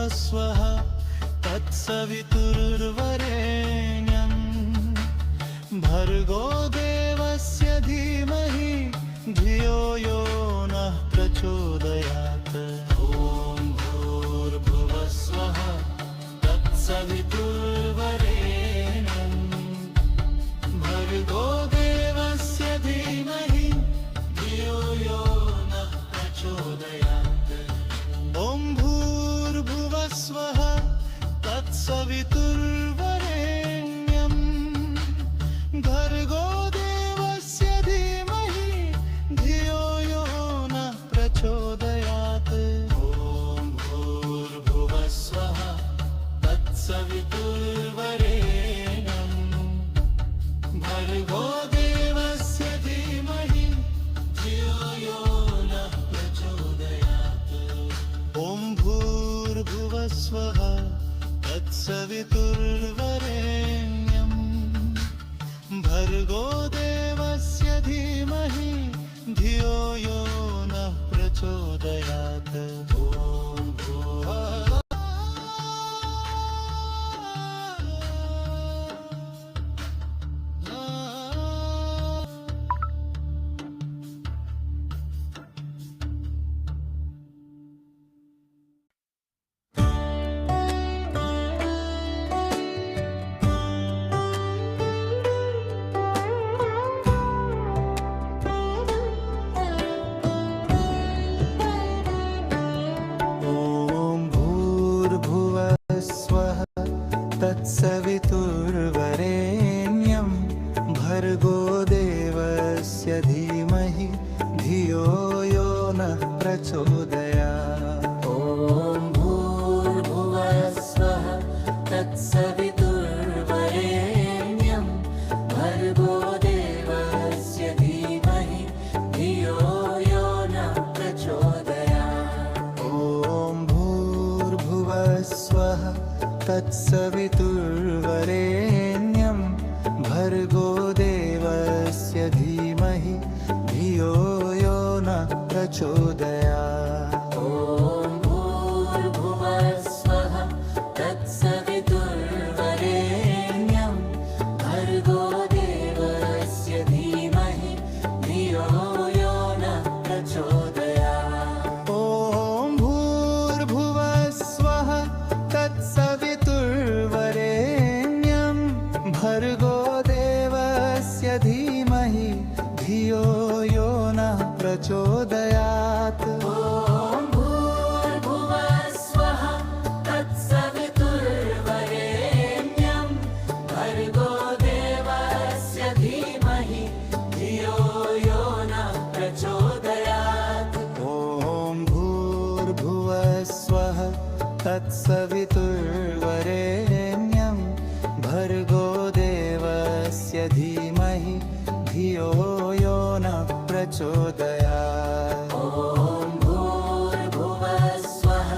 स्वः तत्सवितुर्वरेण्यं भर्गो देवस्य धीमहि धियो यो नः प्रचोदयात्। ॐ भूर्भुवः स्वः तत्सवितुर्वरेण्यं भर्गो देवस्य धीमहि धियो यो नः प्रचोदयात्। ॐ भूर्भुवः स्वः तत्सवितुर्वरेण्यं भर्गो देवस्य धीमहि धियो यो नः प्रचोदयात्। ॐ भूर्भुवः स्वः तत्सवितुर्वरेण्यं भर्गो देवस्य धीमहि धियो यो नः प्रचोदयात्। ॐ भूर्भुवः स्वः तत्सवितुर्वरेण्यं भर्गो देवस्य धीमहि धियो यो नः प्रचोदयात्। ॐ भूर्भुवः भर्गो देवस्य धीमहि धियो यो नः प्रचोदयात्। ॐ भूर्भुवः स्वः तत्सवितुर्वरेण्यं भर्गो देवस्य धीमहि धियो यो नः प्रचोदयात्। ॐ भूर्भुवः स्वः तत्सवितुर्वरेण्यं भर्गो देवस्य धीमहि धियो यो नः प्रचोदयात्। ॐ भूर्भुवः स्वः तत्सवितुर्वरेण्यं भर्गो देवस्य धीमहि धियो यो नः प्रचोदयात्। ॐ भूर्भुवः स्वः तत्सवितुर्वरेण्यं भर्गो देवस्य धीमहि धियो यो नः प्रचोदयात्। ॐ भूर्भुवः स्वः तत्सवितुर्वरेण्यं भर्गो देवस्य धीमहि धियो यो नः प्रचोदयात्। ॐ भूर्भुवः स्वः तत्सवितुर्वरेण्यं भर्गो देवस्य धीमहि धियो यो नः प्रचोदयात्। ॐ भूर्भुवः स्वः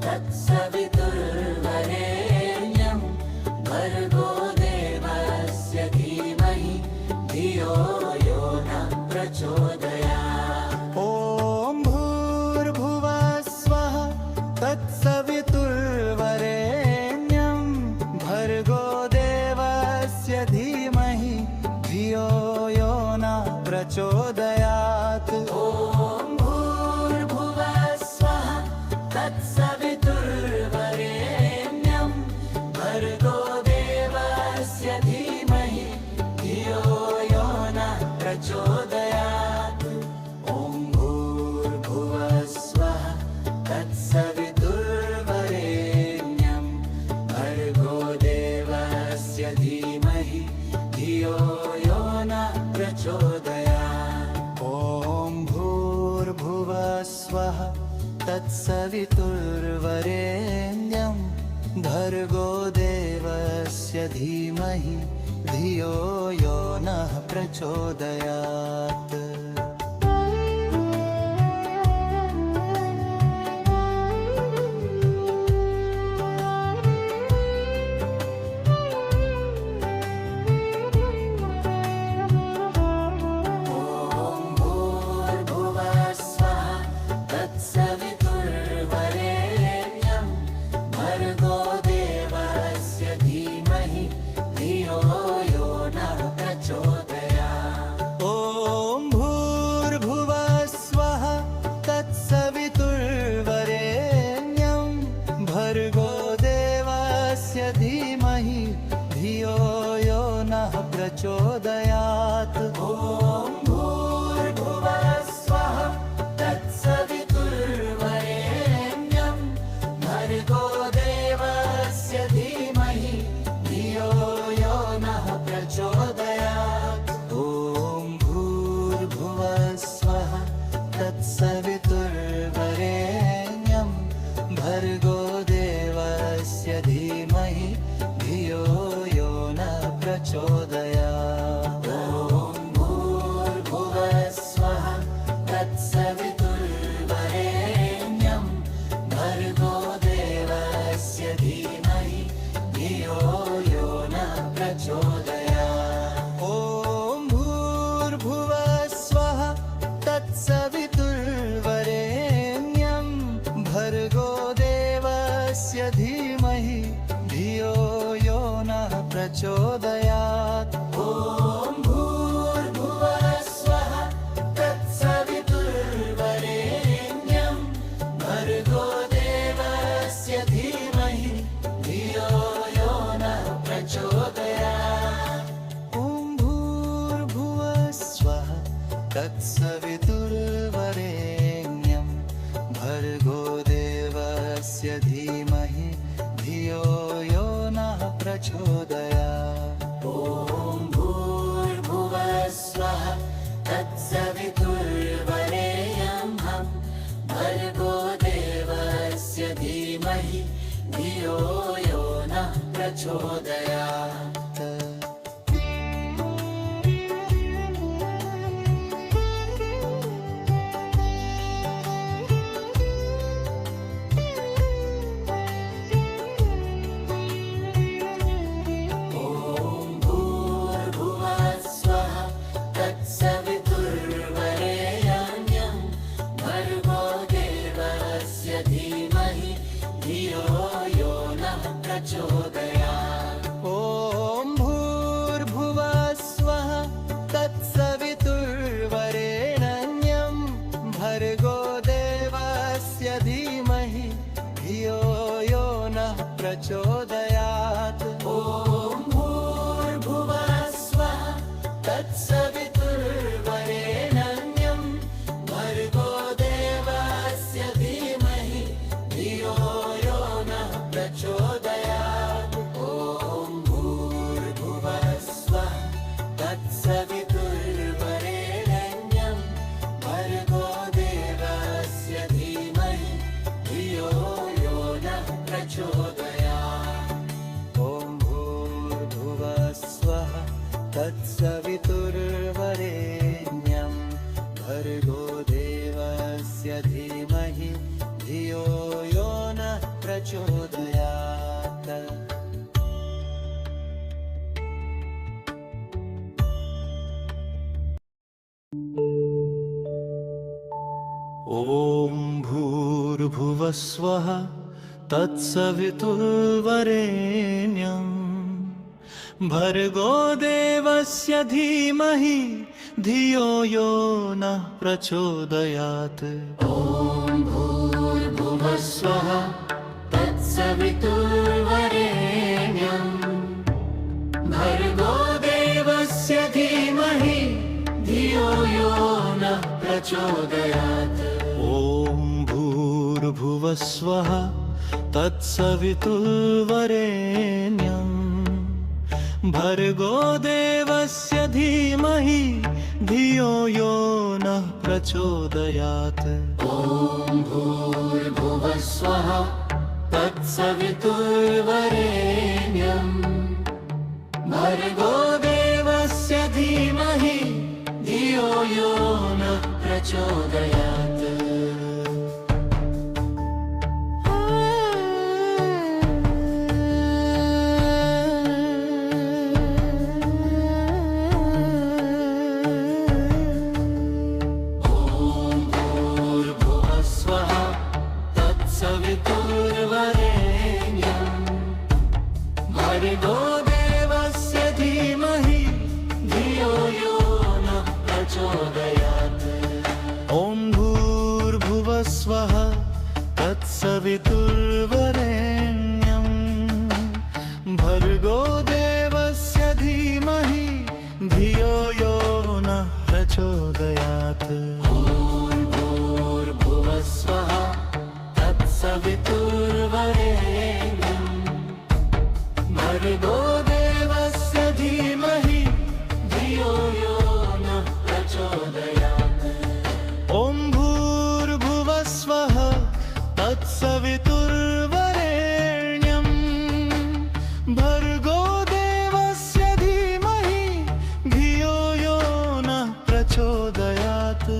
तत्सवितुर्वरेण्यं भर्गो देवस्य धीमहि धियो यो नः प्रचोदयात्। ॐ भूर्भुवः स्वः तत्सवितुर्वरेण्यं भर्गो देवस्य धीमहि धियो यो नः प्रचोदयात्। ॐ भूर्भुवः स्वः तत्सवितुर्वरेण्यं भर्गो देवस्य धीमहि धियो यो नः प्रचोदयात्। ॐ भूर्भुवः स्वः तत्सवितुर्वरेण्यं भर्गो देवस्य धीमहि धियो यो नः प्रचोदयात्। ॐ भूर्भुवः स्वः तत्सवितुर्वरेण्यं भर्गो देवस्य धीमहि धियो यो नः प्रचोदयात्। प्रचोदयात्। ॐ भूर्भुवः स्वः तत्सवितुर्वरेण्यं भर्गो देवस्य धीमहि धियो यो नः प्रचोदयात्। ॐ भूर्भुवः स्वः तत्सवितुर्वरेण्यं भर्गो देवस्य धीमहि धियो यो नः प्रचोदयात्। ॐ भूर्भुवः स्वः तत्सवितुर्वरेण्यं भर्गो देवस्य धीमहि धियो यो नः प्रचोदयात्। ॐ भूर्भुवः स्वः तत्सवितुर्वरेण्यं भर्गो देवस्य धीमहि धियो यो नः प्रचोदयात्। ॐ भूर्भुवः स्वः तत्सवितुर्वरेण्यं भर्गो देवस्य धीमहि धियो यो नः प्रचोदयात्। ॐ भूर्भुवः स्वः तत्सवितुर्वरेण्यं भर्गो देवस्य धीमहि धियो यो नः प्रचोदयात्। ॐ भूर्भुवः तत्सवितुर्वरेण्यं भर्गो देवस्य धीमहि धियो यो नः प्रचोदयात्। ॐ भूर्भुवः स्वः तत्सवितुर्वरेण्यं भर्गो देवस्य धीमहि धियो यो नः प्रचोदयात्। ॐ भूर्भुवः स्वः तत्सवितुर्वरेण्यं भर्गो देवस्य धीमहि धियो यो नः प्रचोदयात्। ॐ भूर्भुवः स्वः तत्सवितुर्वरेण्यं भर्गो देवस्य धीमहि धियो यो नः प्रचोदयात्। ॐ भूर्भुवः स्वः तत्सवितुर्वरेण्यं भर्गो देवस्य धीमहि धियो यो नः प्रचोदयात्। ॐ भूर्भुवः स्वः तत्सवितुर्वरेण्यं भर्गो देवस्य धीमहि धियो यो नः प्रचोदयात्। ॐ भूर्भुवः स्वः तत्सवितुर्वरेण्यं भर्गो देवस्य धीमहि धियो यो नः प्रचोदयात्। भर्गो देवस्य धीमहि धियो यो नः प्रचोदयात्। ॐ भूर्भुवः स्वः तत्सवितुर्वरेण्यं भर्गो देवस्य धीमहि धियो यो नः प्रचोदयात्। ॐ भूर्भुवः स्वः तत्सवितुर्वरेण्यं भर्गो देवस्य धीमहि धियो यो नः प्रचोदयात्। ॐ भूर्भुवः स्वः तत्सवितुर्वरेण्यं भर्गो देवस्य धीमहि धियो यो नः प्रचोदयात्। ॐ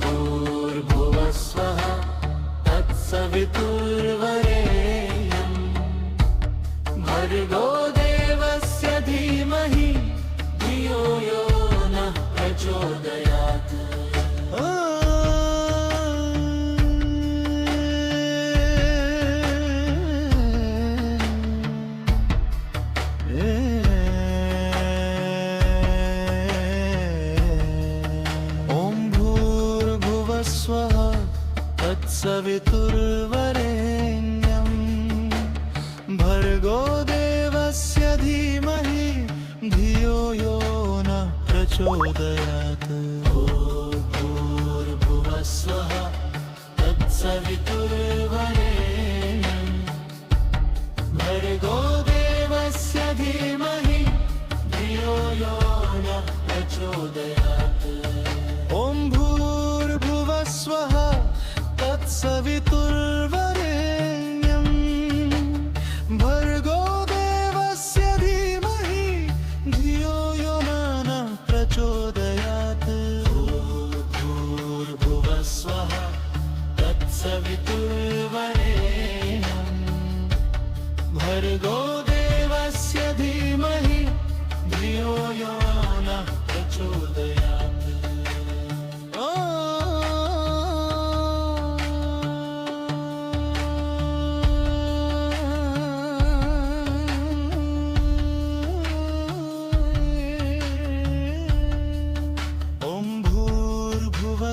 भूर्भुवः स्वः तत्सवितुर्वरेण्यं भर्गो देवस्य धीमहि धियो यो नः प्रचोदयात्। ॐ भूर्भुवः स्वः तत्सवितुर्वरेण्यं भर्गो देवस्य धीमहि धियो यो नः प्रचोदयात्। ॐ भूर्भुवः स्वः तत्सवितुर्वरेण्यं भर्गो देवस्य धीमहि धियो यो नः प्रचोदयात्। ॐ भूर्भुवः स्वः तत्सवितुर्वरेण्यं भर्गो देवस्य धीमहि धियो यो नः प्रचोदयात्। भूर्भुवः स्वः तत्सवितुर्वरेण्यं भर्गो देवस्य धीमहि धियो यो नः प्रचोदयात्।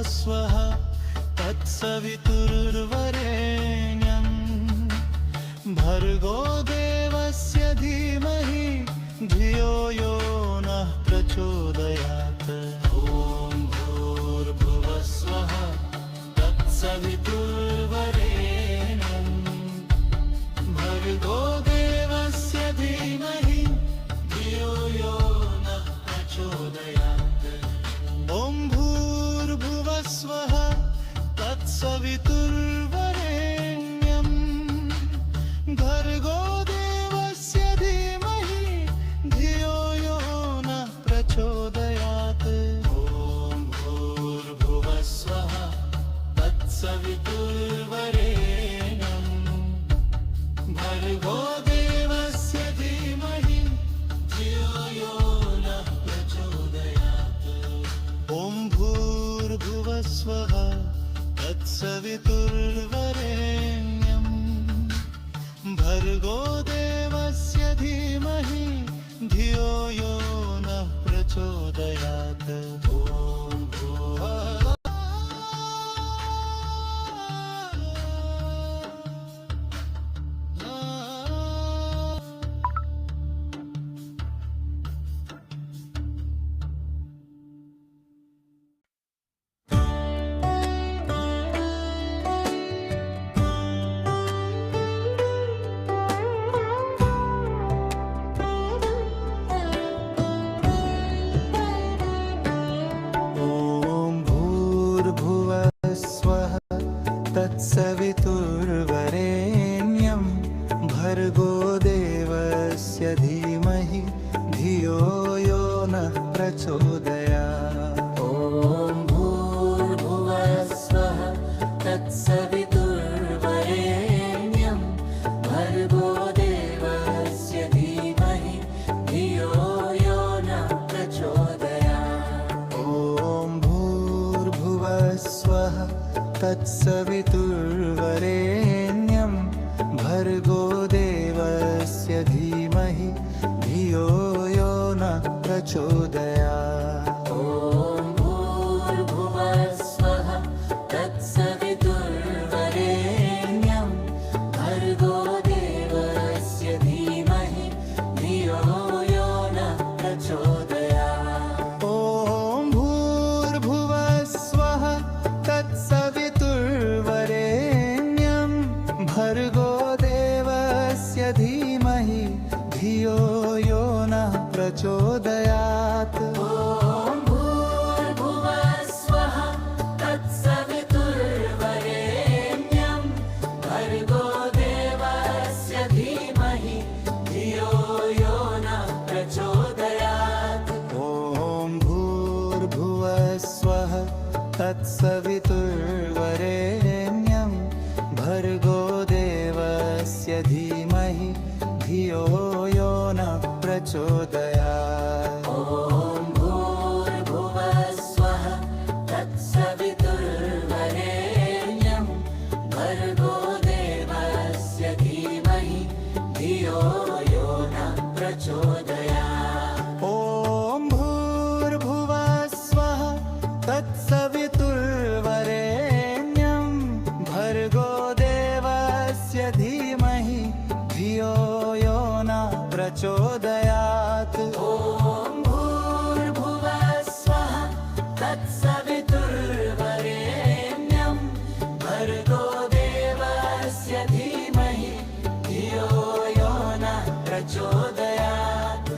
स्वः तत्सवितुर्वरेण्यं भर्गो देवस्य धीमहि धियो यो नः प्रचोदयात्। तत्सवितुर्वरेण्यं भर्गो देवस्य धीमहि धियो यो नः प्रचोदयात्। ॐ भुवः तत्सवितुर्वरेण्यं भर्गो देवस्य धीमहि धियो यो नः प्रचोदयात्। ॐ भूर्भुवः स्वः तत्सवितुर्वरेण्यं भर्गो देवस्य धीमहि धियो यो नः प्रचोदयात्। ॐ भूर्भुवः स्वः तत्सवितुर्वरेण्यं भर्गो देवस्य धीमहि धियो यो नः प्रचोदयात्। ॐ भूर्भुवः स्वः तत्सवितुर्वरेण्यं भर्गो देवस्य धीमहि धियो यो नः प्रचोदयात्। ॐ भूर्भुवः स्वः तत्सवितुर्वरेण्यं भर्गो देवस्य धीमहि धियो यो नः प्रचोदयात्। ॐ भूर्भुवः स्वः तत्सवितुर्वरेण्यं भर्गो देवस्य धीमहि धियो यो नः प्रचोदयात्। ॐ भूर्भुवः स्वः तत्सवितुर्वरेण्यं भर्गो देवस्य धीमहि धियो यो नः प्रचोदयात्। ॐ भूर्भुवः स्वः तत्सवितुर्वरेण्यं भर्गो देवस्य धीमहि धियो यो नः प्रचोदयात्। ॐ भूर्भुवः स्वः तत्सवितुर्वरेण्यं भर्गो देवस्य धीमहि धियो यो नः प्रचोदयात्।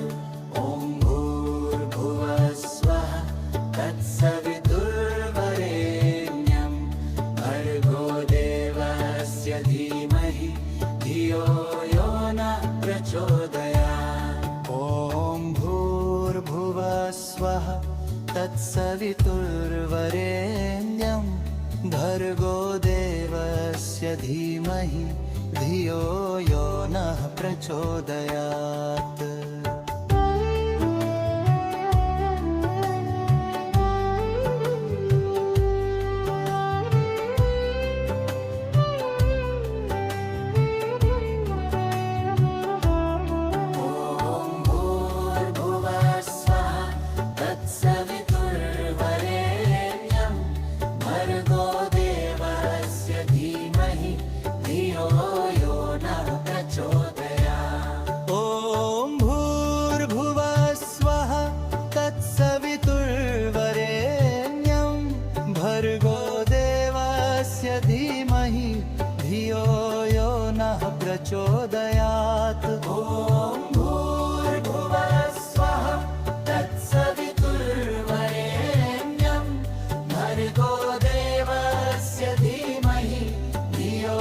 ॐ भूर्भुवः स्वः तत्सवितुर्वरेण्यं भर्गो देवस्य धीमहि धियो यो नः प्रचोदयात्। ॐ भूर्भुवः स्वः तत्सवितुर्वरेण्यं भर्गो देवस्य धीमहि धियो यो नः प्रचोदयात्। ॐ भूर्भुवः स्वः तत्सवितुर्वरेण्यं भर्गो देवस्य धीमहि धियो यो नः प्रचोदयात्। प्रचोदयात्। ॐ भूर्भुवः स्वः तत्सवितुर्वरेण्यं भर्गो देवस्य धीमहि धियो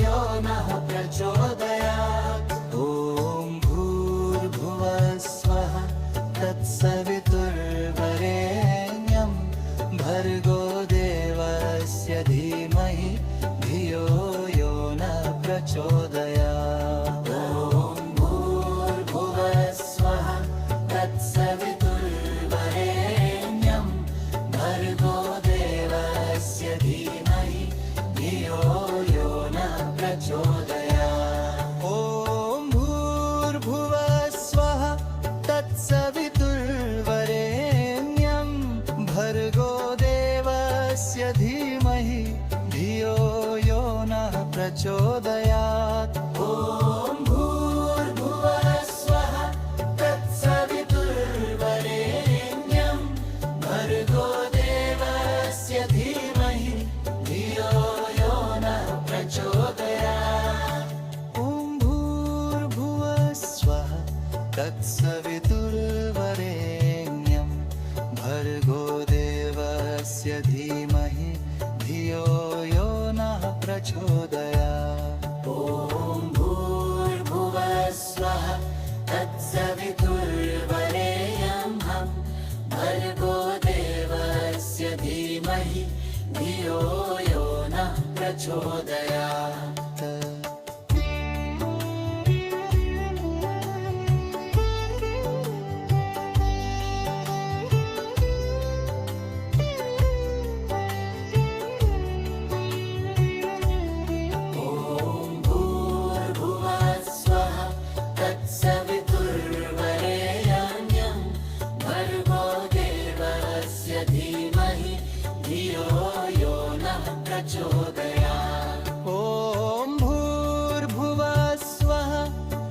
यो नः प्रचोदयात्। ॐ भूर्भुवः स्वः तत्सवितुर्वरेण्यं भर्गो देवस्य धीमहि धियो यो नः प्रचोदयात्। ॐ भूर्भुवः स्वः तत्सवितुर्वरेण्यं भर्गो देवस्य धीमहि धियो प्रचोदयात् ॐ भूर्भुवः स्वः तत्सवितुर्वरेण्यं भर्गो देवस्य धीमहि धियो यो नः प्रचोदयात् ॐ भूर्भुवः स्वः तत्सवितुर्वरेण्यं भर्गो देवस्य धीमहि धियो यो नः प्रचोदयात् ॐ भूर्भुवः स्वः तत्सवितुर्वरेण्यं भर्गो देवस्य धीमहि धियो यो नः प्रचोदयात् ॐ भूर्भुवः स्वः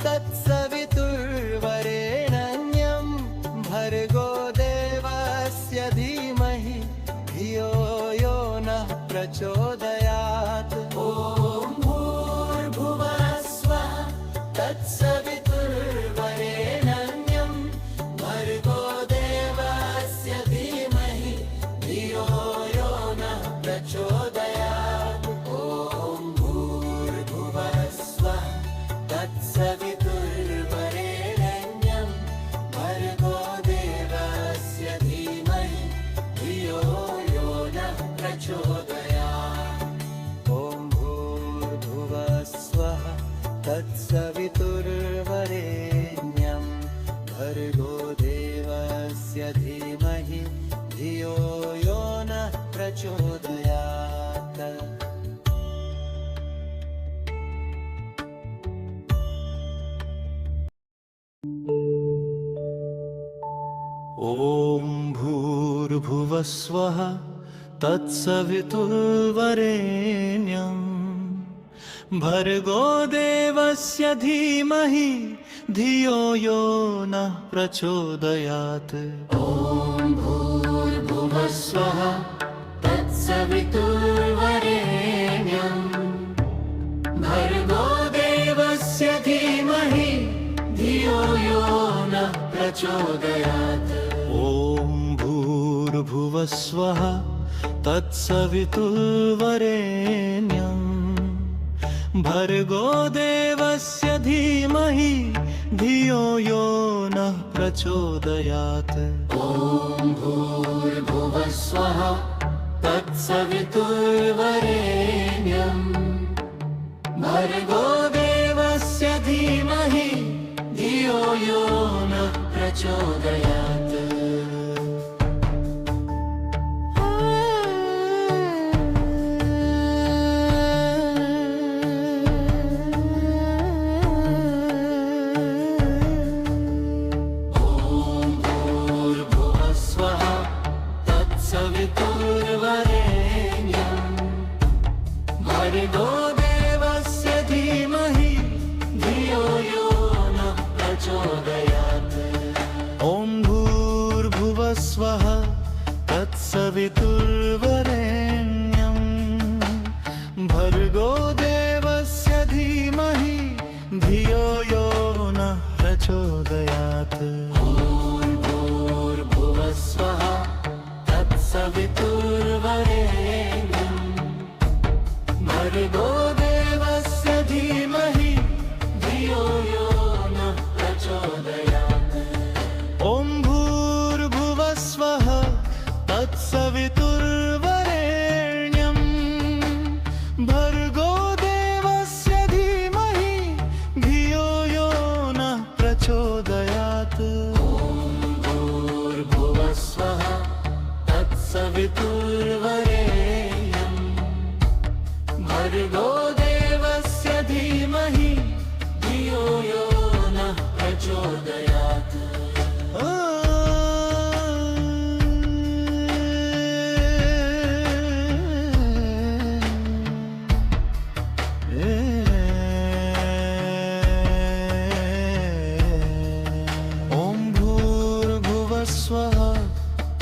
तत्सवितुर्वरेण्यं भर्गो देवस्य धीमहि धियो यो नः प्रचोदयात् ॐ भूर्भुवः स्वः तत्सवितुर्वरेण्यं भर्गो देवस्य धीमहि धियो यो नः प्रचोदयात् तत्सवितुर्वरेण्यं भर्गो देवस्य धीमहि धियो यो नः प्रचोदयात् ॐ भूर्भुवः स्वः तत्सवितुर्वरेण्यं भर्गो देवस्य धीमहि धियो यो नः प्रचोदयात् ॐ भूर्भुवः स्वः तत्सवितुर्वरेण्यं भर्गो देवस्य धीमहि धियो यो नः प्रचोदयात् ॐ भूर्भुवः स्वः तत्सवितुर्वरेण्यं भर्गो देवस्य धीमहि धियो यो नः प्रचोदयात् ॐ भूर्भुवः स्वः तत्सवितुर्वरेण्यं भर्गो देवस्य धीमहि धियो यो नः प्रचोदयात् ॐ भूर्भुवः स्वः तत्सवितुर्वरेण्यं भर्गो देवस्य धीमहि धियो यो नः प्रचोदयात् भर्गो देवस्य धीमहि धियो यो नः प्रचोदयात् ॐ भूर्भुवः स्वः तत्सवितुर्वरेण्यं भर्गो देवस्य धीमहि धियो यो नः प्रचोदयात् ॐ भूर्भुवः स्वः तत्सवितुर्वरेण्यं भर्गो देवस्य धीमहि धियो यो नः प्रचोदयात् ॐ भूर्भुवः स्वः तत्सवितुर्वरेण्यं भर्गो देवस्य धीमहि धियो यो नः प्रचोदयात् भूर्भुवः स्वः तत्सवितुर्वरेण्यं भर्गो देवस्य धीमहि धियो यो नः प्रचोदयात्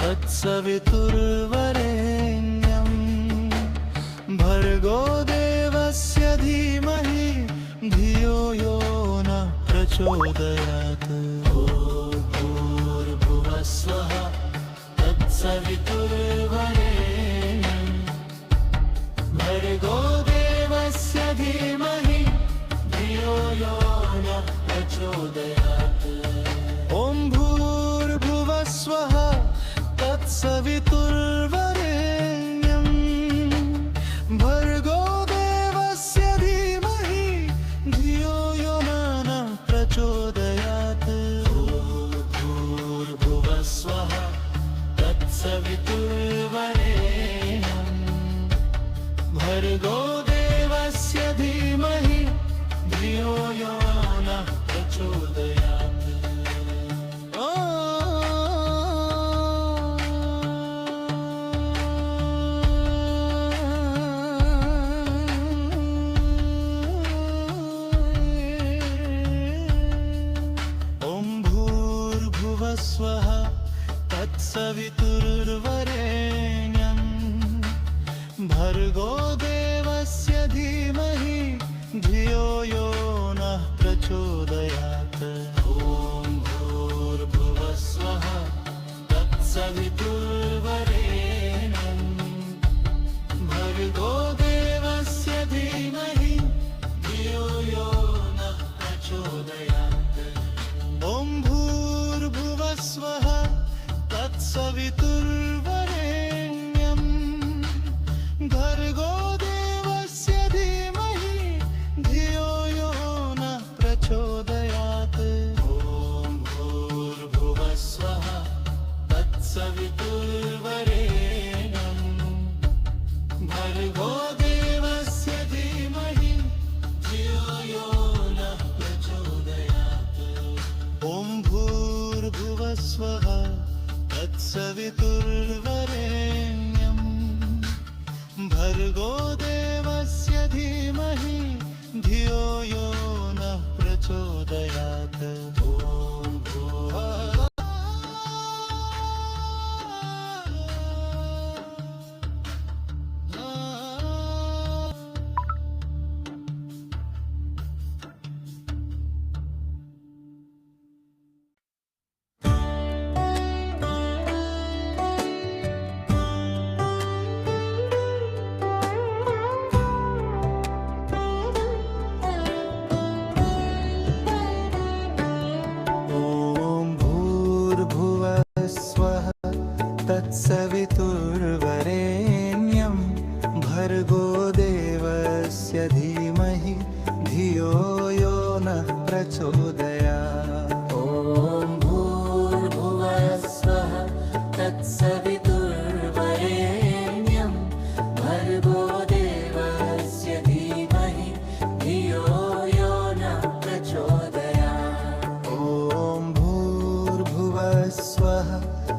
तत्सवितुर्वरेण्यं भर्गो देवस्य धीमहि धियो यो नः प्रचोदयात्। भूर्भुवस्वः तत्सवितुर्वरेण्यं भर्गो देवस्य धीमहि धियो यो नः प्रचोदयात्। ॐ भूर्भुवस्वः तत्सवितुर्वरेण्यं भर्गो देवस्य धीमहि धियो यो नः प्रचोदयात्। भूर्भुवस्वः तत्सवितुर्वरेण्यं भर्गो देवस्य धीमहि धियो यो नः प्रचोदयात्। स्वः तत्सवितुर्वरेण्यं भर्गो देवस्य धीमहि धियो यो नः प्रचोदयात्। ॐ भूर्भुवस्वः तत्सवितुर्वरेण्यं भर्गो देवस्य धीमहि धियो यो नः प्रचोदयात्। ॐ भूर्भुवस्वः तत्सवितुर्वरेण्यं भर्गो देवस्य धीमहि धियो यो नः प्रचोदयात्। ॐ भूर्भुवस्वः तत्सवितुर्वरेण्यं भर्गो देवस्य धीमहि धियो यो नः प्रचोदयात्। ॐ भूर्भुवस्वः तत्सवितुर्वरेण्यं भर्गो देवस्य धीमहि धियो यो नः प्रचोदयात्। तत्सवितुर्वरेण्यं भर्गो देवस्य धीमहि धियो यो नः प्रचोदयात्। ॐ भूर्भुवस्वः तत्सवितुर्वरेण्यं भर्गो देवस्य धीमहि धियो यो नः प्रचोदयात्। ॐ भूर्भुवस्वः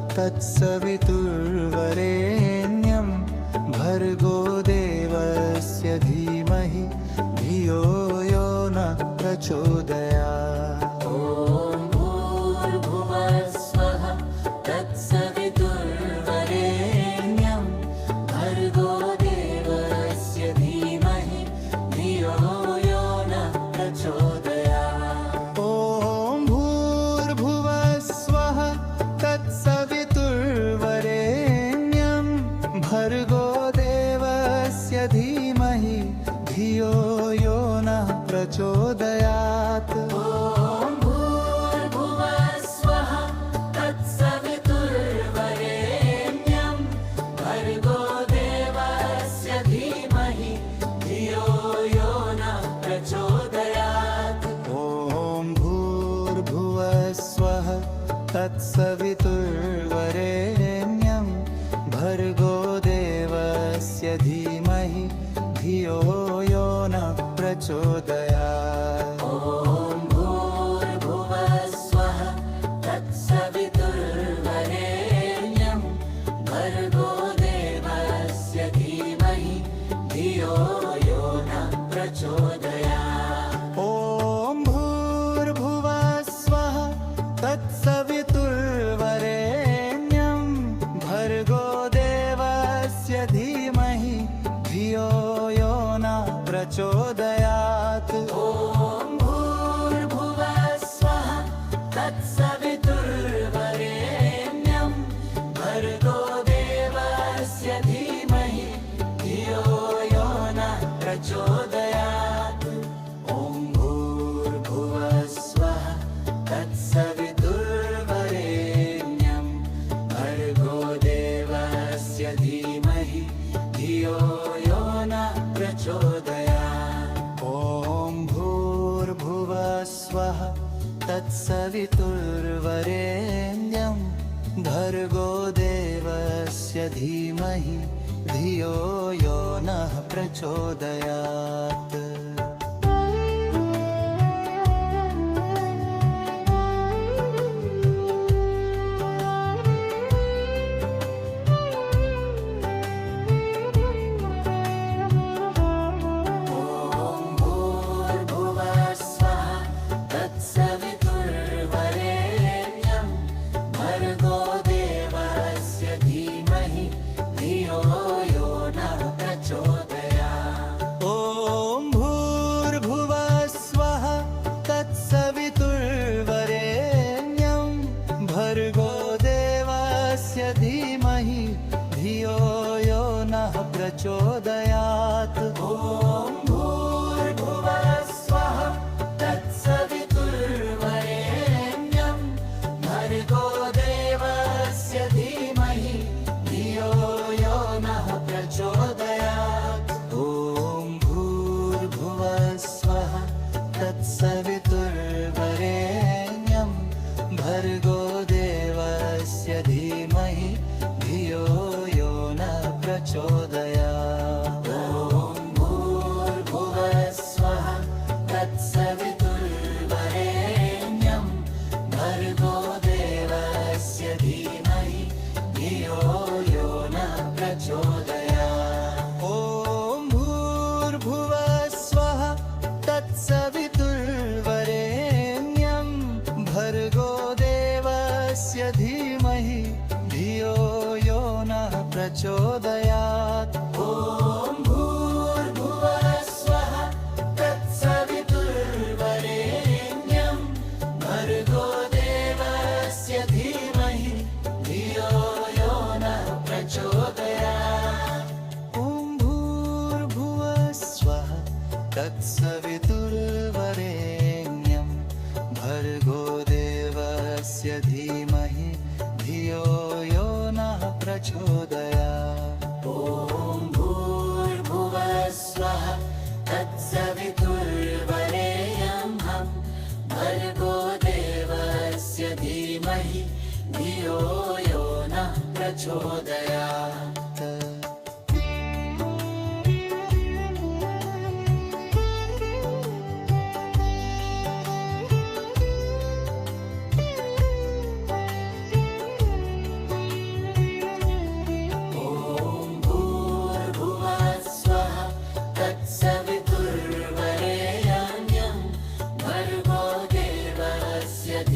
तत्सवितुर्वरेण्यं भर्गो देवस्य धीमहि धियो यो नः प्रचोदयात्। ॐ भूर्भुवस्वः तत्सवितुर्वरेण्यं भर्गो देवस्य धीमहि धियो यो नः प्रचोदयात्। ॐ भूर्भुवस्वः तत्सवितुर्वरेण्यं भर्गो देवस्य धीमहि धियो यो नः प्रचोदयात्। ॐ भूर्भुवस्वः तत्सवितुर्वरेण्यं भर्गो देवस्य धीमहि धियो यो नः प्रचोदयात्। ॐ भूर्भुवस्वः तत्सवितुर्वरेण्यं भर्गो देवस्य धीमहि धियो यो नः प्रचोदयात्। ॐ भूर्भुवस्वः तत्सवितुर्वरेण्यं भर्गो देवस्य धीमहि धियो यो नः प्रचोदयात्। ॐ भूर्भुवस्वः तत्सवितुर्वरेण्यं धीमहि धियो यो नः प्रचोदयात्। ॐ भूर्भुवः स्वः तत्सवितुर्वरेण्यं भर्गो देवस्य धीमहि धियो यो नः प्रचोदयात्। प्रचोदयात्। ॐ भूर्भुवः स्वः तत्सवितुर्वरेण्यं भर्गो देवस्य धीमहि धियो यो नः प्रचोदयात्। ॐ भूर्भुवः स्वः तत्सवितुर्वरेण्यं भर्गो देवस्य धीमहि धियो यो नः प्रचोदयात्। प्रचोदयात्। ॐ भूर्भुवः स्वः तत्सवितुर्वरेण्यं भर्गो देवस्य धीमहि धियो यो नः प्रचोदयात्। ॐ भूर्भुवः स्वः तत्सवितुर्वरेण्यं भर्गो देवस्य धीमहि धियो यो नः प्रचोदयात्। ॐ भूर्भुवः स्वः तत्सवितुर्वरेण्यं भर्गो देवस्य धीमहि धियो यो नः प्रचोदयात्। ॐ भूर्भुवः स्वः तत्सवितुर्वरेण्यं भर्गो देवस्य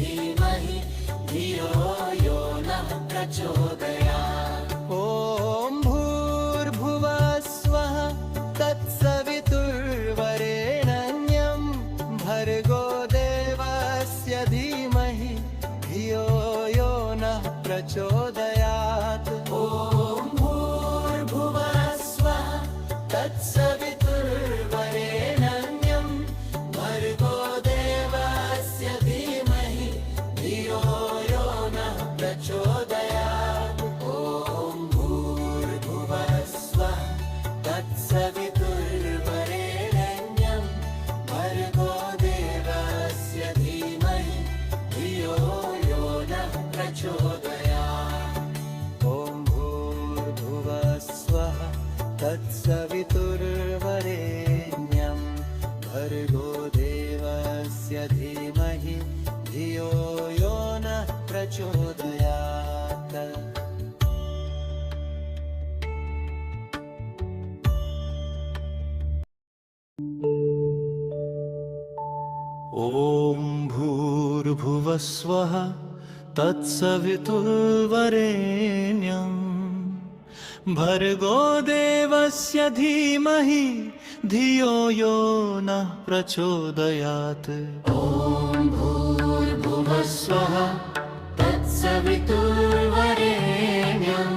धीमहि धियो यो नः प्रचोदयात्। ॐ भूर्भुवः स्वः तत्सवितुर्वरेण्यं भर्गो देवस्य धीमहि धियो यो नः प्रचोदयात्। तत्सवितुर्वरेण्यं भर्गो देवस्य धीमहि धियो यो नः प्रचोदयात्। ॐ भूर्भुवः स्वः तत्सवितुर्वरेण्यं भर्गो देवस्य धीमहि धियो यो नः प्रचोदयात्। ॐ भूर्भुवः स्वः तत्सवितुर्वरेण्यं भर्गो देवस्य धीमहि धियो यो नः प्रचोदयात्। ॐ भूर्भुवः स्वः तत्सवितुर्वरेण्यं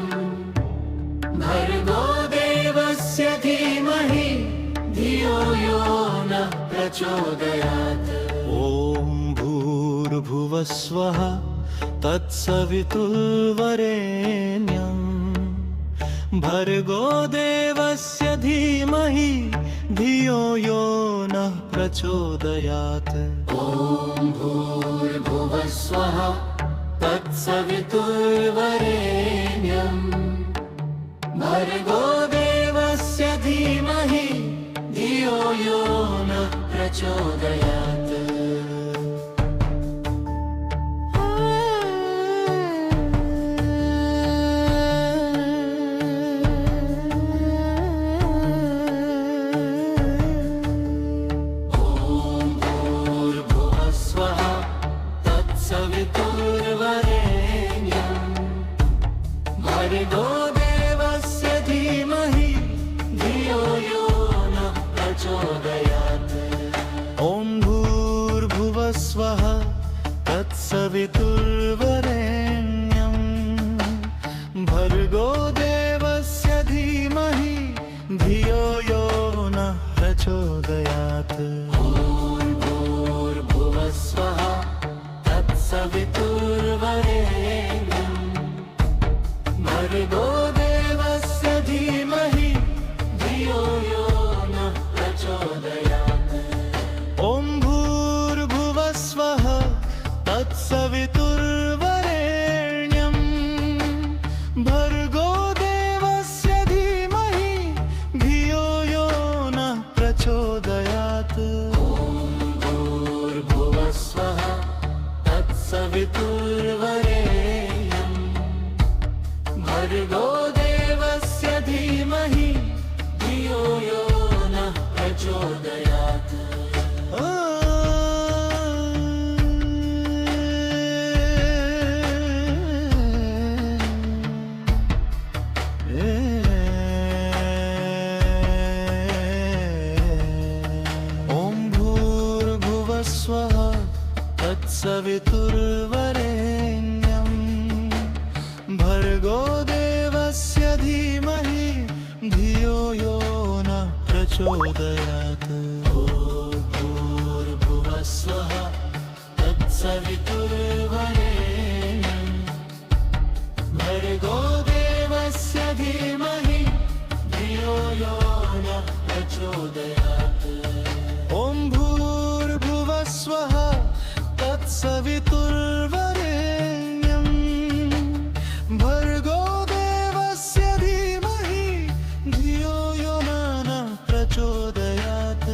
भर्गो देवस्य धीमहि धियो यो नः प्रचोदयात्। ॐ भूर्भुवः स्वः तत्सवितुर्वरेण्यं भर्गो देवस्य धीमहि धियो यो नः प्रचोदयात्। ॐ भूर्भुवः स्वः तत्सवितुर्वरेण्यं भर्गो देवस्य धीमहि धियो यो नः प्रचोदयात्। भर्गो देवस्य धीमहि धियो यो नः प्रचोदयात्। ॐ भूर्भुवः स्वः तत्सवितुर्वरेण्यं भर्गो देवस्य धीमहि धियो यो नः प्रचोदयात्। ॐ भूर्भुवः स्वः तत्सवितुर्वरेण्यं भर्गो देवस्य धीमहि धियो यो नः प्रचोदयात्। ॐ भूर्भुवः स्वः तत्सवितुर्वरेण्यं भर्गो देवस्य धीमहि धियो यो नः प्रचोदयात्। ॐ भूर्भुवः स्वः तत्सवितुर्वरेण्यं भर्गो देवस्य धीमहि धियो यो नः प्रचोदयात्। ॐ भूर्भुवः स्वः तत्सवितुर्वरेण्यं भर्गो देवस्य धीमहि धियो यो नः प्रचोदयात्। ॐ भूर्भुवः स्वः तत्सवितुर्वरेण्यं भर्गो देवस्य धीमहि धियो यो नः प्रचोदयात्। ॐ भूर्भुवः स्वः तत्सवितुर्वरेण्यं भर्गो देवस्य धीमहि धियो यो नः प्रचोदयात्।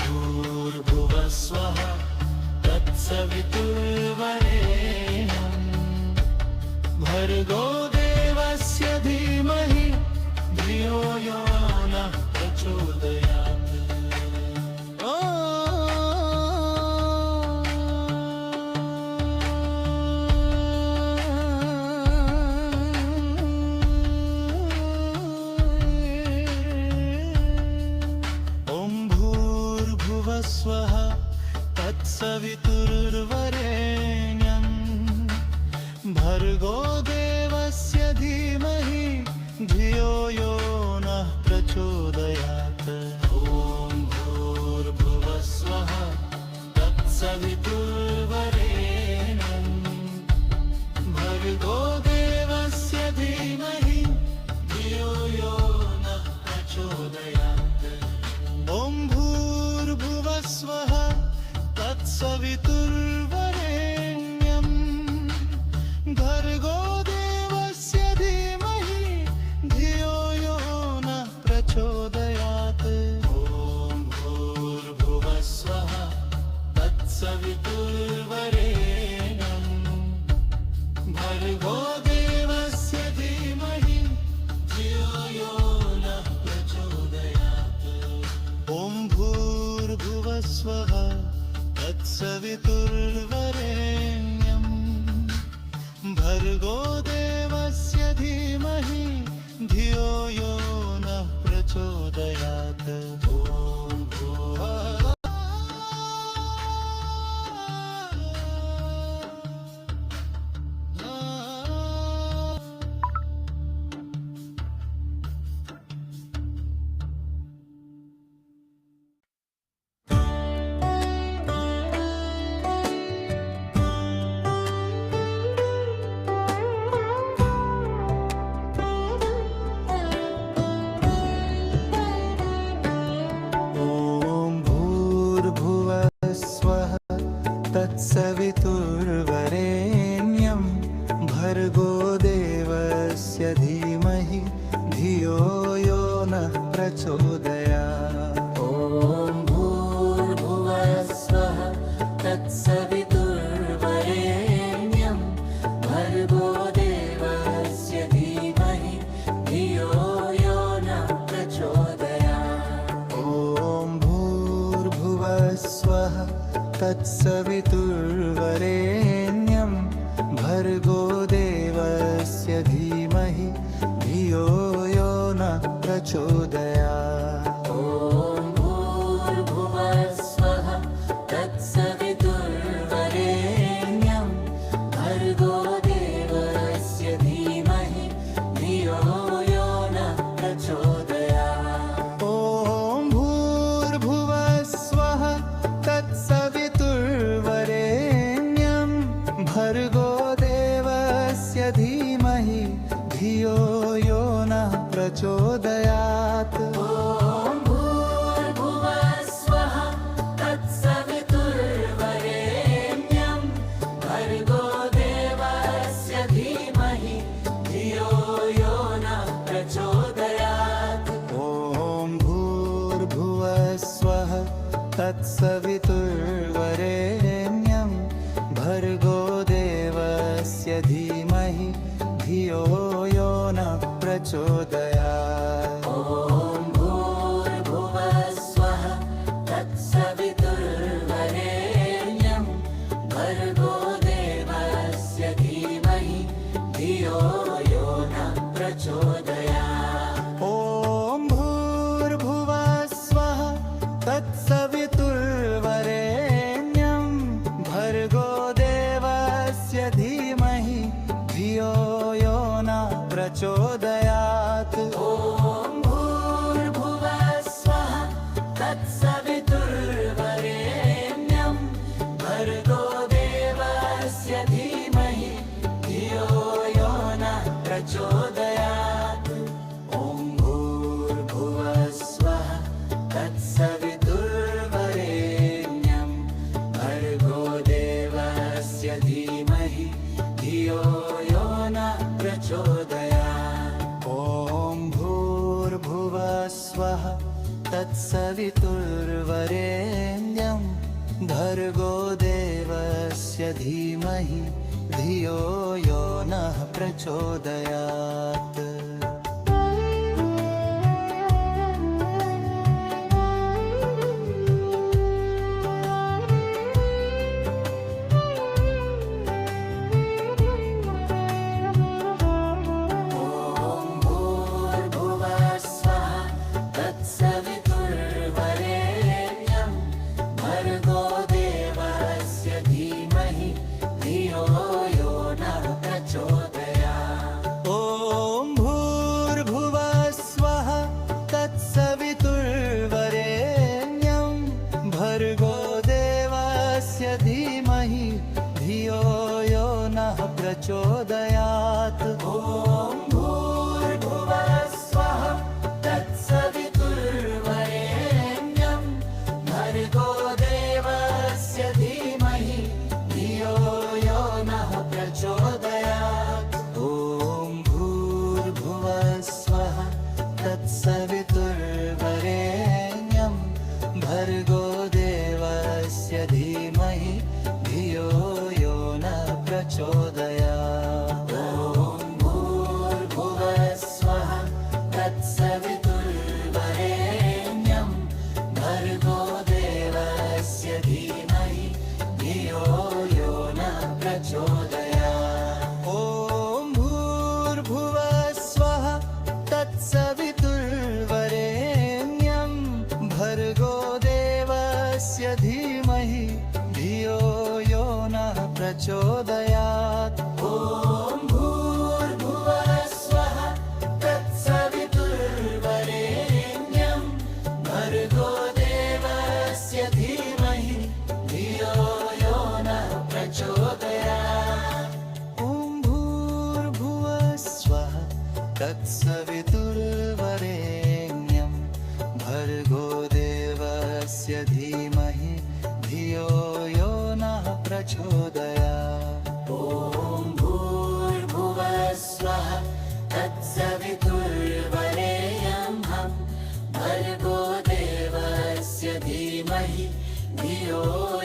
भूर्भुवः स्वः तत्सवितुर्वरेण्यं भर्गो देवस्य धीमहि धियो यो नः प्रचोदयात्। ॐ भूर्भुवः स्वः तत्सवितुर्वरेण्यं भर्गो देवस्य धीमहि धियो यो नः प्रचोदयात्। ॐ तत्सवितुर्वरेण्यं भर्गो देवस्य धीमहि धियो यो नः प्रचोदयात्। ॐ भूर्भुवः स्वः तत्सवितुर्वरेण्यं भर्गो देवस्य धीमहि धियो यो नः प्रचोदयात्। ॐ भूर्भुवः स्वः तत्सवितुर्वरेण्यं भर्गो देवस्य धीमहि धियो यो नः प्रचोदयात्। ॐ भूर्भुवः स्वः तत्सवितुर्वरेण्यं भर्गो देवस्य धीमहि धियो यो नः प्रचोदयात्। ॐ भूर्भुवः स्वः तत्सवितुर्वरेण्यं भर्गो देवस्य धीमहि धियो यो नः प्रचोदयात्। ॐ भूर्भुवः स्वः तत्सवितुर्वरेण्यं भर्गो देवस्य धीमहि धियो यो नः प्रचोदयात्। ॐ भूर्भुवः स्वः तत्सवितुर्वरेण्यं भर्गो देवस्य धीमहि धियो यो नः प्रचोदयात्। ॐ भूर्भुवः स्वः तत्सवितुर्वरेण्यं भर्गो देवस्य धीमहि धियो यो नः प्रचोदयात्। ॐ भूर्भुवः स्वः तत्सवितुर्वरेण्यं भर्गो देवस्य धीमहि धियो यो नः प्रचोदयात्। ॐ भूर्भुवः स्वः तत्सवितुर्वरेण्यं भर्गो देवस्य धीमहि धियो यो नः प्रचोदयात्। ॐ भूर्भुवः स्वः तत्सवितुर्वरेण्यं भर्गो देवस्य धीमहि धियो यो नः प्रचोदयात्। ॐ भूर्भुवः स्वः तत्सवितुर्वरेण्यं भर्गो देवस्य धीमहि धियो यो नः प्रचोदयात्। प्रचोदयात्। ॐ भूर्भुवः स्वः तत्सवितुर्वरेण्यं भर्गो देवस्य धीमहि धियो यो नः प्रचोदयात्। ॐ भूर्भुवः स्वः तत्सवितुर्वरेण्यं भर्गो देवस्य धीमहि धियो यो नः प्रचोदयात्। ॐ भूर्भुवः स्वः तत्सवितुर्वरेण्यं भर्गो देवस्य धीमहि धियो यो नः प्रचोदयात्। ॐ भूर्भुवः स्वः तत्सवितुर्वरेण्यं भर्गो देवस्य धीमहि धियो यो नः प्रचोदयात्। ॐ भूर्भुवः स्वः तत्सवितुर्वरेण्यं भर्गो देवस्य धीमहि धियो यो नः प्रचोदयात्। ॐ भूर्भुवः स्वः तत्सवितुर्वरेण्यं भर्गो देवस्य धीमहि धियो यो नः प्रचोदयात्। तत्सवितुर्वरेण्यं भर्गो देवस्य धीमहि धियो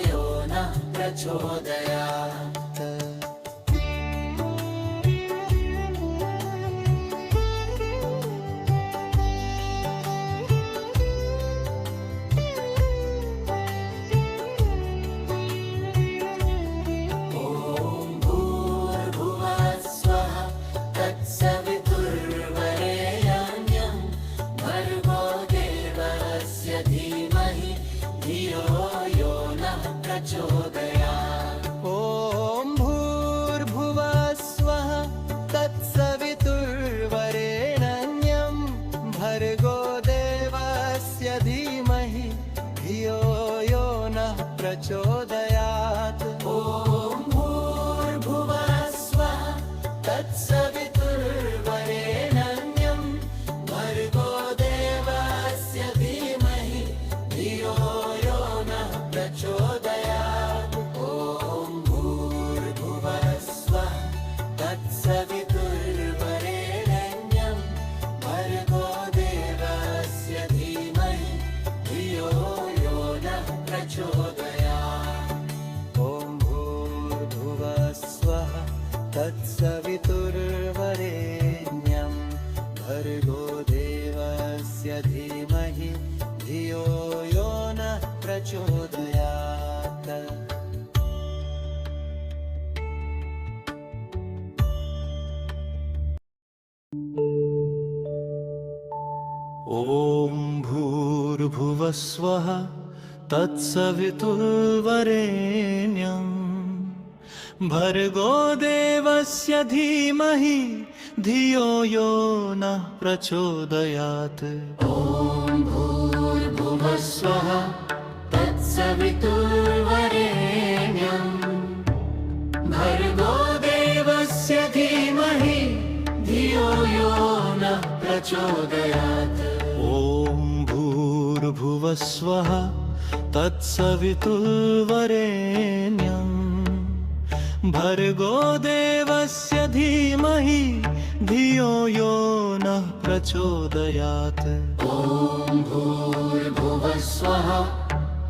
यो नः प्रचोदयात्। ॐ भूर्भुवः स्वः तत्सवितुर्वरेण्यं भर्गो देवस्य धीमहि धियो यो नः प्रचोदयात्। ॐ भूर्भुवः स्वः तत्सवितुर्वरेण्यं भर्गो देवस्य धीमहि धियो यो नः प्रचोदयात्। सवितुर्वरेण्यं भर्गो देवस्य धीमहि धियो यो नः प्रचोदयात्। ॐ भूर्भुवः स्वः तत्सवितुर्वरेण्यं भर्गो देवस्य धीमहि धियो यो नः प्रचोदयात्। ॐ भूर्भुवः स्वः तत्सवितुर्वरेण्यं भर्गो देवस्य धीमहि धियो यो नः प्रचोदयात्। ॐ भूर्भुवः स्वः तत्सवितुर्वरेण्यं भर्गो देवस्य धीमहि धियो यो नः प्रचोदयात्। ॐ भूर्भुवः स्वः तत्सवितुर्वरेण्यं भर्गो देवस्य धीमहि धियो यो नः प्रचोदयात्। ॐ भूर्भुवः स्वः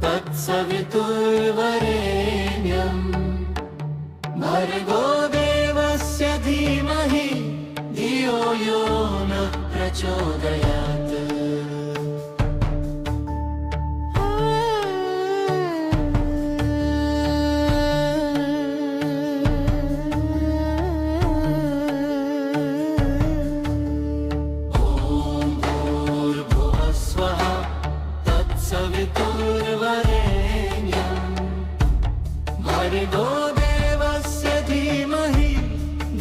तत्सवितुर्वरेण्यं भर्गो देवस्य धीमहि धियो यो नः प्रचोदयात्। भर्गो देवस्य धीमहि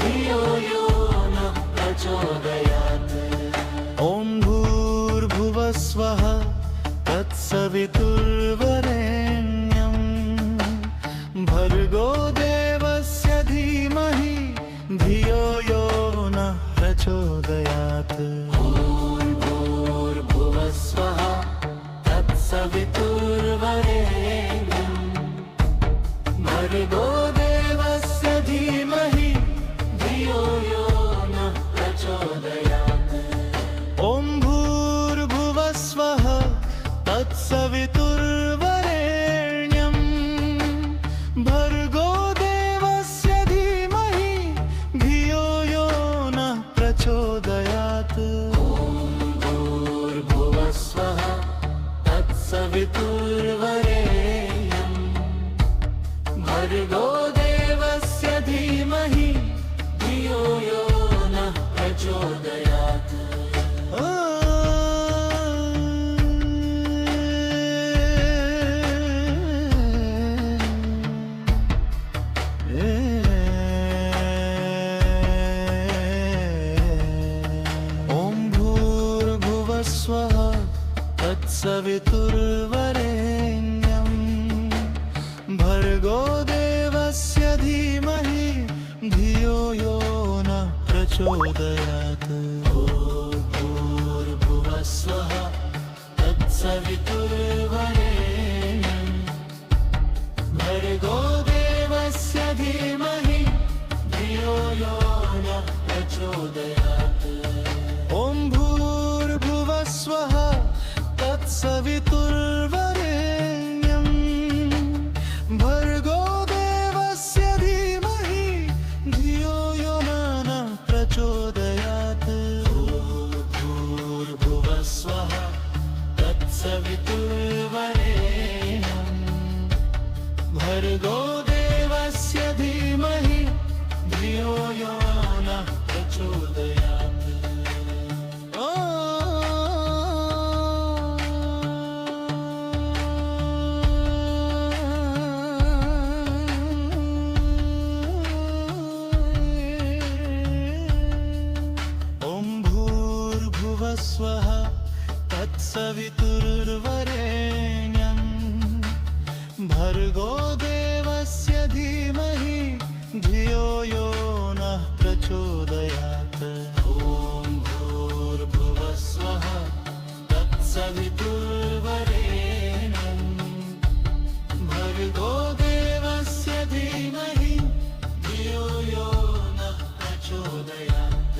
धियो यो नः प्रचोदयात्। ॐ भूर्भुवः स्वः तत्सवितुर्वरेण्यं भर्गो देवस्य धीमहि धियो यो नः प्रचोदयात्। ॐ भूर्भुवः स्वः तत्सवितुर्वरेण्यं भर्गो देवस्य धीमहि धियो यो नः प्रचोदयात्। ॐ भूर्भुवः स्वः तत्सवितुर्वरेण्यं भर्गो देवस्य धीमहि धियो यो नः प्रचोदयात्। ॐ भूर्भुवः स्वः तत्सवितुर्वरेण्यं भर्गो देवस्य धीमहि धियो यो नः प्रचोदयात्। ॐ भूर्भुवः स्वः तत्सवितुर्वरेण्यं भर्गो देवस्य धीमहि धियो यो नः प्रचोदयात्। भूर्भुवः स्वः तत्सवितुर्वरेण्यं भर्गो देवस्य धीमहि धियो यो नः प्रचोदयात्। प्रचोदयात् ॐ भूर्भुवः स्वः तत्सवितुर्वरेण्यं भर्गो देवस्य धीमहि धियो यो नः प्रचोदयात् भूर्भुवः स्वः तत्सवितुर्वरेण्यं भर्गो देवस्य धीमहि धियो यो नः प्रचोदयात् ॐ भूर्भुवः स्वः तत्सवितुर्वरेण्यं भर्गो देवस्य धीमहि धियो यो नः प्रचोदयात् ॐ भूर्भुवः स्वः तत्सवितुर्वरेण्यं भर्गो देवस्य धीमहि धियो यो नः प्रचोदयात्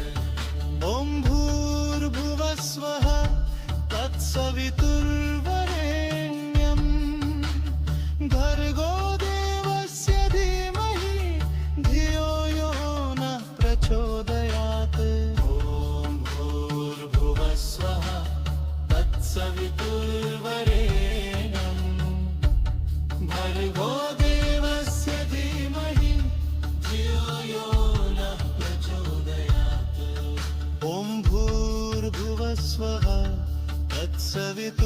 ॐ भूर्भुवः स्वः तत्सवितुर्वरेण्यं भर्गो देवस्य धीमहि धियो यो नः प्रचोदयात् ॐ भूर्भुवः स्वः तत्सवितुर्वरेण्यं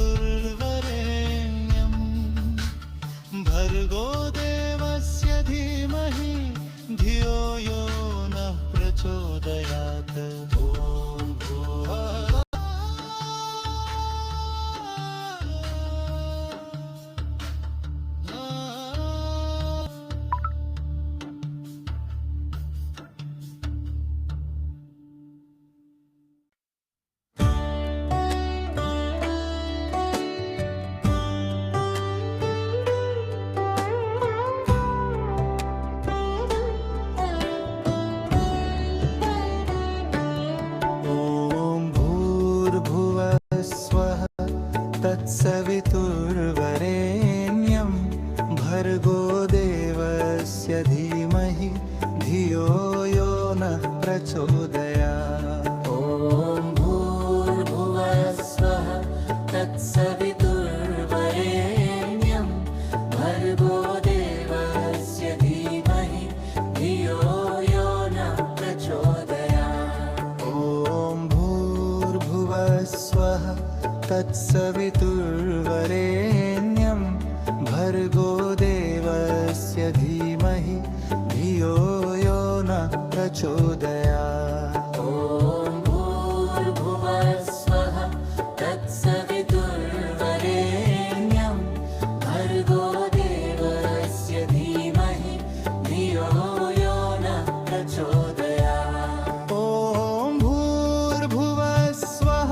भर्गो देवस्य धीमहि धियो यो नः प्रचोदयात् ॐ भूर्भुवः स्वः तत्सवितुर्वरेण्यं भर्गो देवस्य धीमहि धियो यो नः प्रचोदयात् ॐ भूर्भुवः स्वः तत्सवितुर्वरेण्यं भर्गो देवस्य धीमहि धियो यो नः प्रचोदयात् ॐ भूर्भुवः स्वः तत्सवितुर्वरेण्यं भर्गो देवस्य धीमहि धियो यो नः प्रचोदयात् ॐ भूर्भुवः स्वः तत्सवितुर्वरेण्यं भर्गो देवस्य धीमहि धियो यो नः प्रचोदयात् ॐ भूर्भुवः स्वः तत्सवितुर्वरेण्यं भर्गो देवस्य धीमहि धियो यो नः प्रचोदयात् ॐ भूर्भुवः स्वः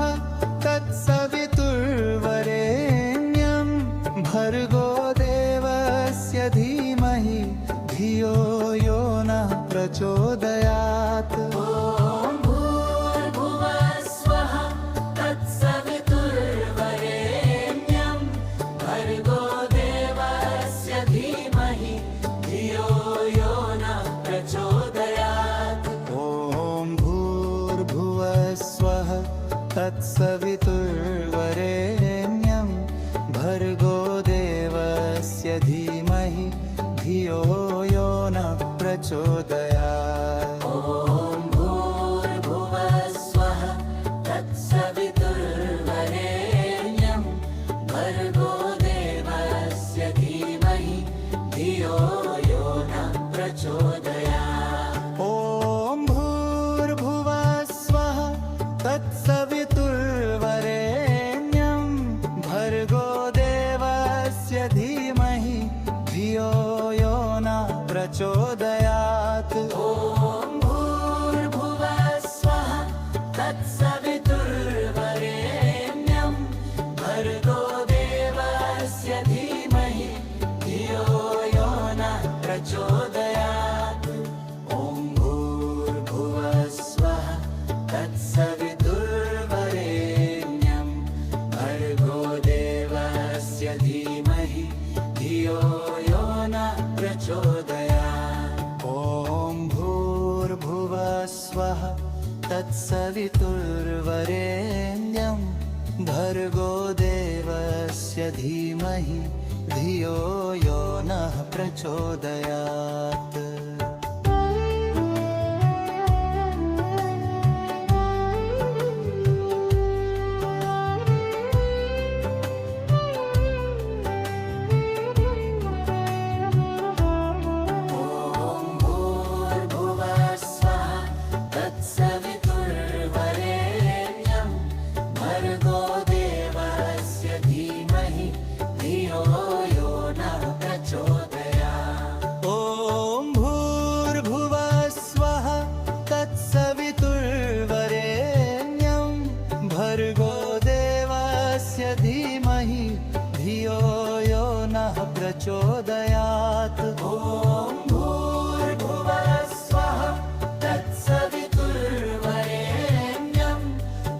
तत्सवितुर्वरेण्यं भर्गो देवस्य धीमहि धियो यो नः प्रचोदयात् ॐ भूर्भुवः स्वः तत्सवितुर्वरेण्यं भर्गो देवस्य धीमहि धियो यो नः प्रचोदयात् ॐ भूर्भुवः स्वः तत्सवितुर्वरेण्यं भर्गो देवस्य धीमहि धियो यो नः प्रचोदयात् ॐ भूर्भुवः स्वः तत्सवितुर्वरेण्यं भर्गो देवस्य धीमहि धियो यो नः प्रचोदयात् ॐ भूर्भुवः स्वः तत्सवितुर्वरेण्यं भर्गो देवस्य धीमहि धियो यो नः प्रचोदयात् ॐ भूर्भुवः स्वः तत्सवितुर्वरेण्यं भर्गो देवस्य धीमहि धियो यो नः प्रचोदयात् ॐ भूर्भुवः स्वः तत्सवितुर्वरेण्यं भर्गो देवस्य धीमहि धियो यो नः प्रचोदयात्। ॐ भूर्भुवः स्वः तत्सवितुर्वरेण्यं भर्गो देवस्य धीमहि धियो यो नः प्रचोदयात्। प्रचोदयात्। ॐ भूर्भुवः स्वः तत्सवितुर्वरेण्यं भर्गो देवस्य धीमहि धियो यो नः प्रचोदयात्। ॐ भूर्भुवः स्वः तत्सवितुर्वरेण्यं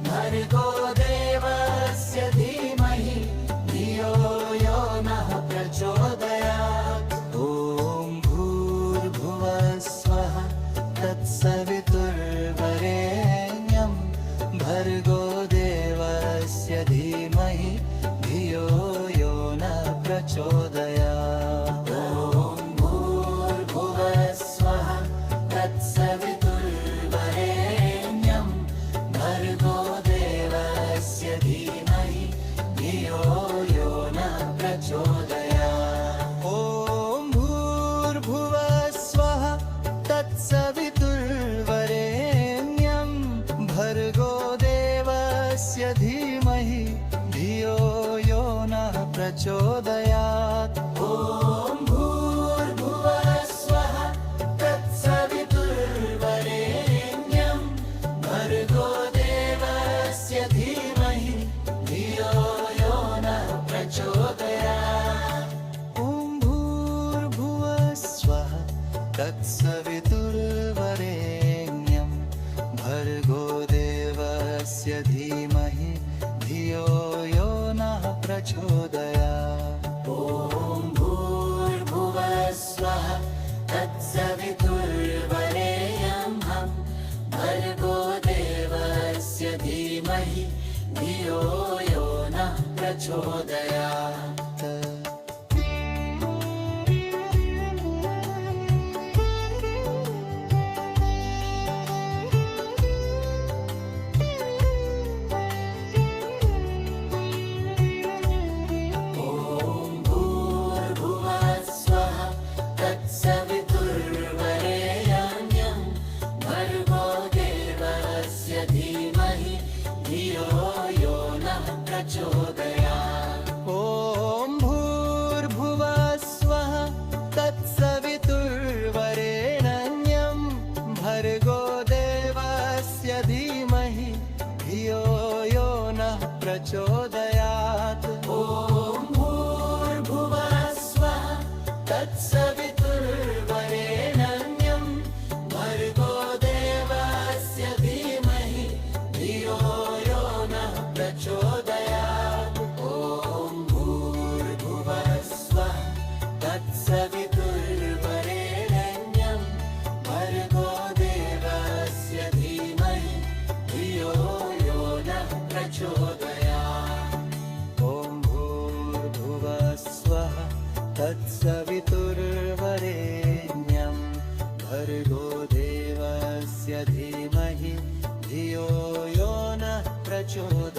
भर्गो देवस्य धीमहि धियो यो नः प्रचोदयात्। ॐ भूर्भुवः स्वः तत्सवितुर्वरेण्यं भर्गो देवस्य धीमहि धियो यो नः प्रचोदयात्। ॐ भूर्भुवः स्वः तत्सवितुर्वरेण्यं भर्गो देवस्य धीमहि धियो यो नः प्रचोदयात्। ॐ भूर्भुवः स्वः तत्सवितुर्वरेण्यं भर्गो देवस्य धीमहि धियो यो नः प्रचोदयात्। ॐ भूर्भुवः स्वः तत्सवितुर्वरेण्यं भर्गो देवस्य धीमहि धियो यो नः प्रचोदयात्। ॐ भूर्भुवः स्वः तत्सवितुर्वरेण्यं भर्गो देवस्य धीमहि धियो यो नः प्रचोदयात्। ॐ भूर्भुवः स्वः तत्सवितुर्वरेण्यं भर्गो देवस्य धीमहि धियो यो नः प्रचोदयात्। ॐ भूर्भुवः स्वः तत्सवितुर्वरेण्यं भर्गो देवस्य धीमहि धियो यो नः प्रचोदयात्। ॐ भूर्भुवः स्वः तत्सवितुर्वरेण्यं भर्गो देवस्य धीमहि धियो यो नः प्रचोदयात्। ॐ भूर्भुवः स्वः तत्सवितुर्वरेण्यं भर्गो देवस्य धीमहि धियो यो नः प्रचोदयात्।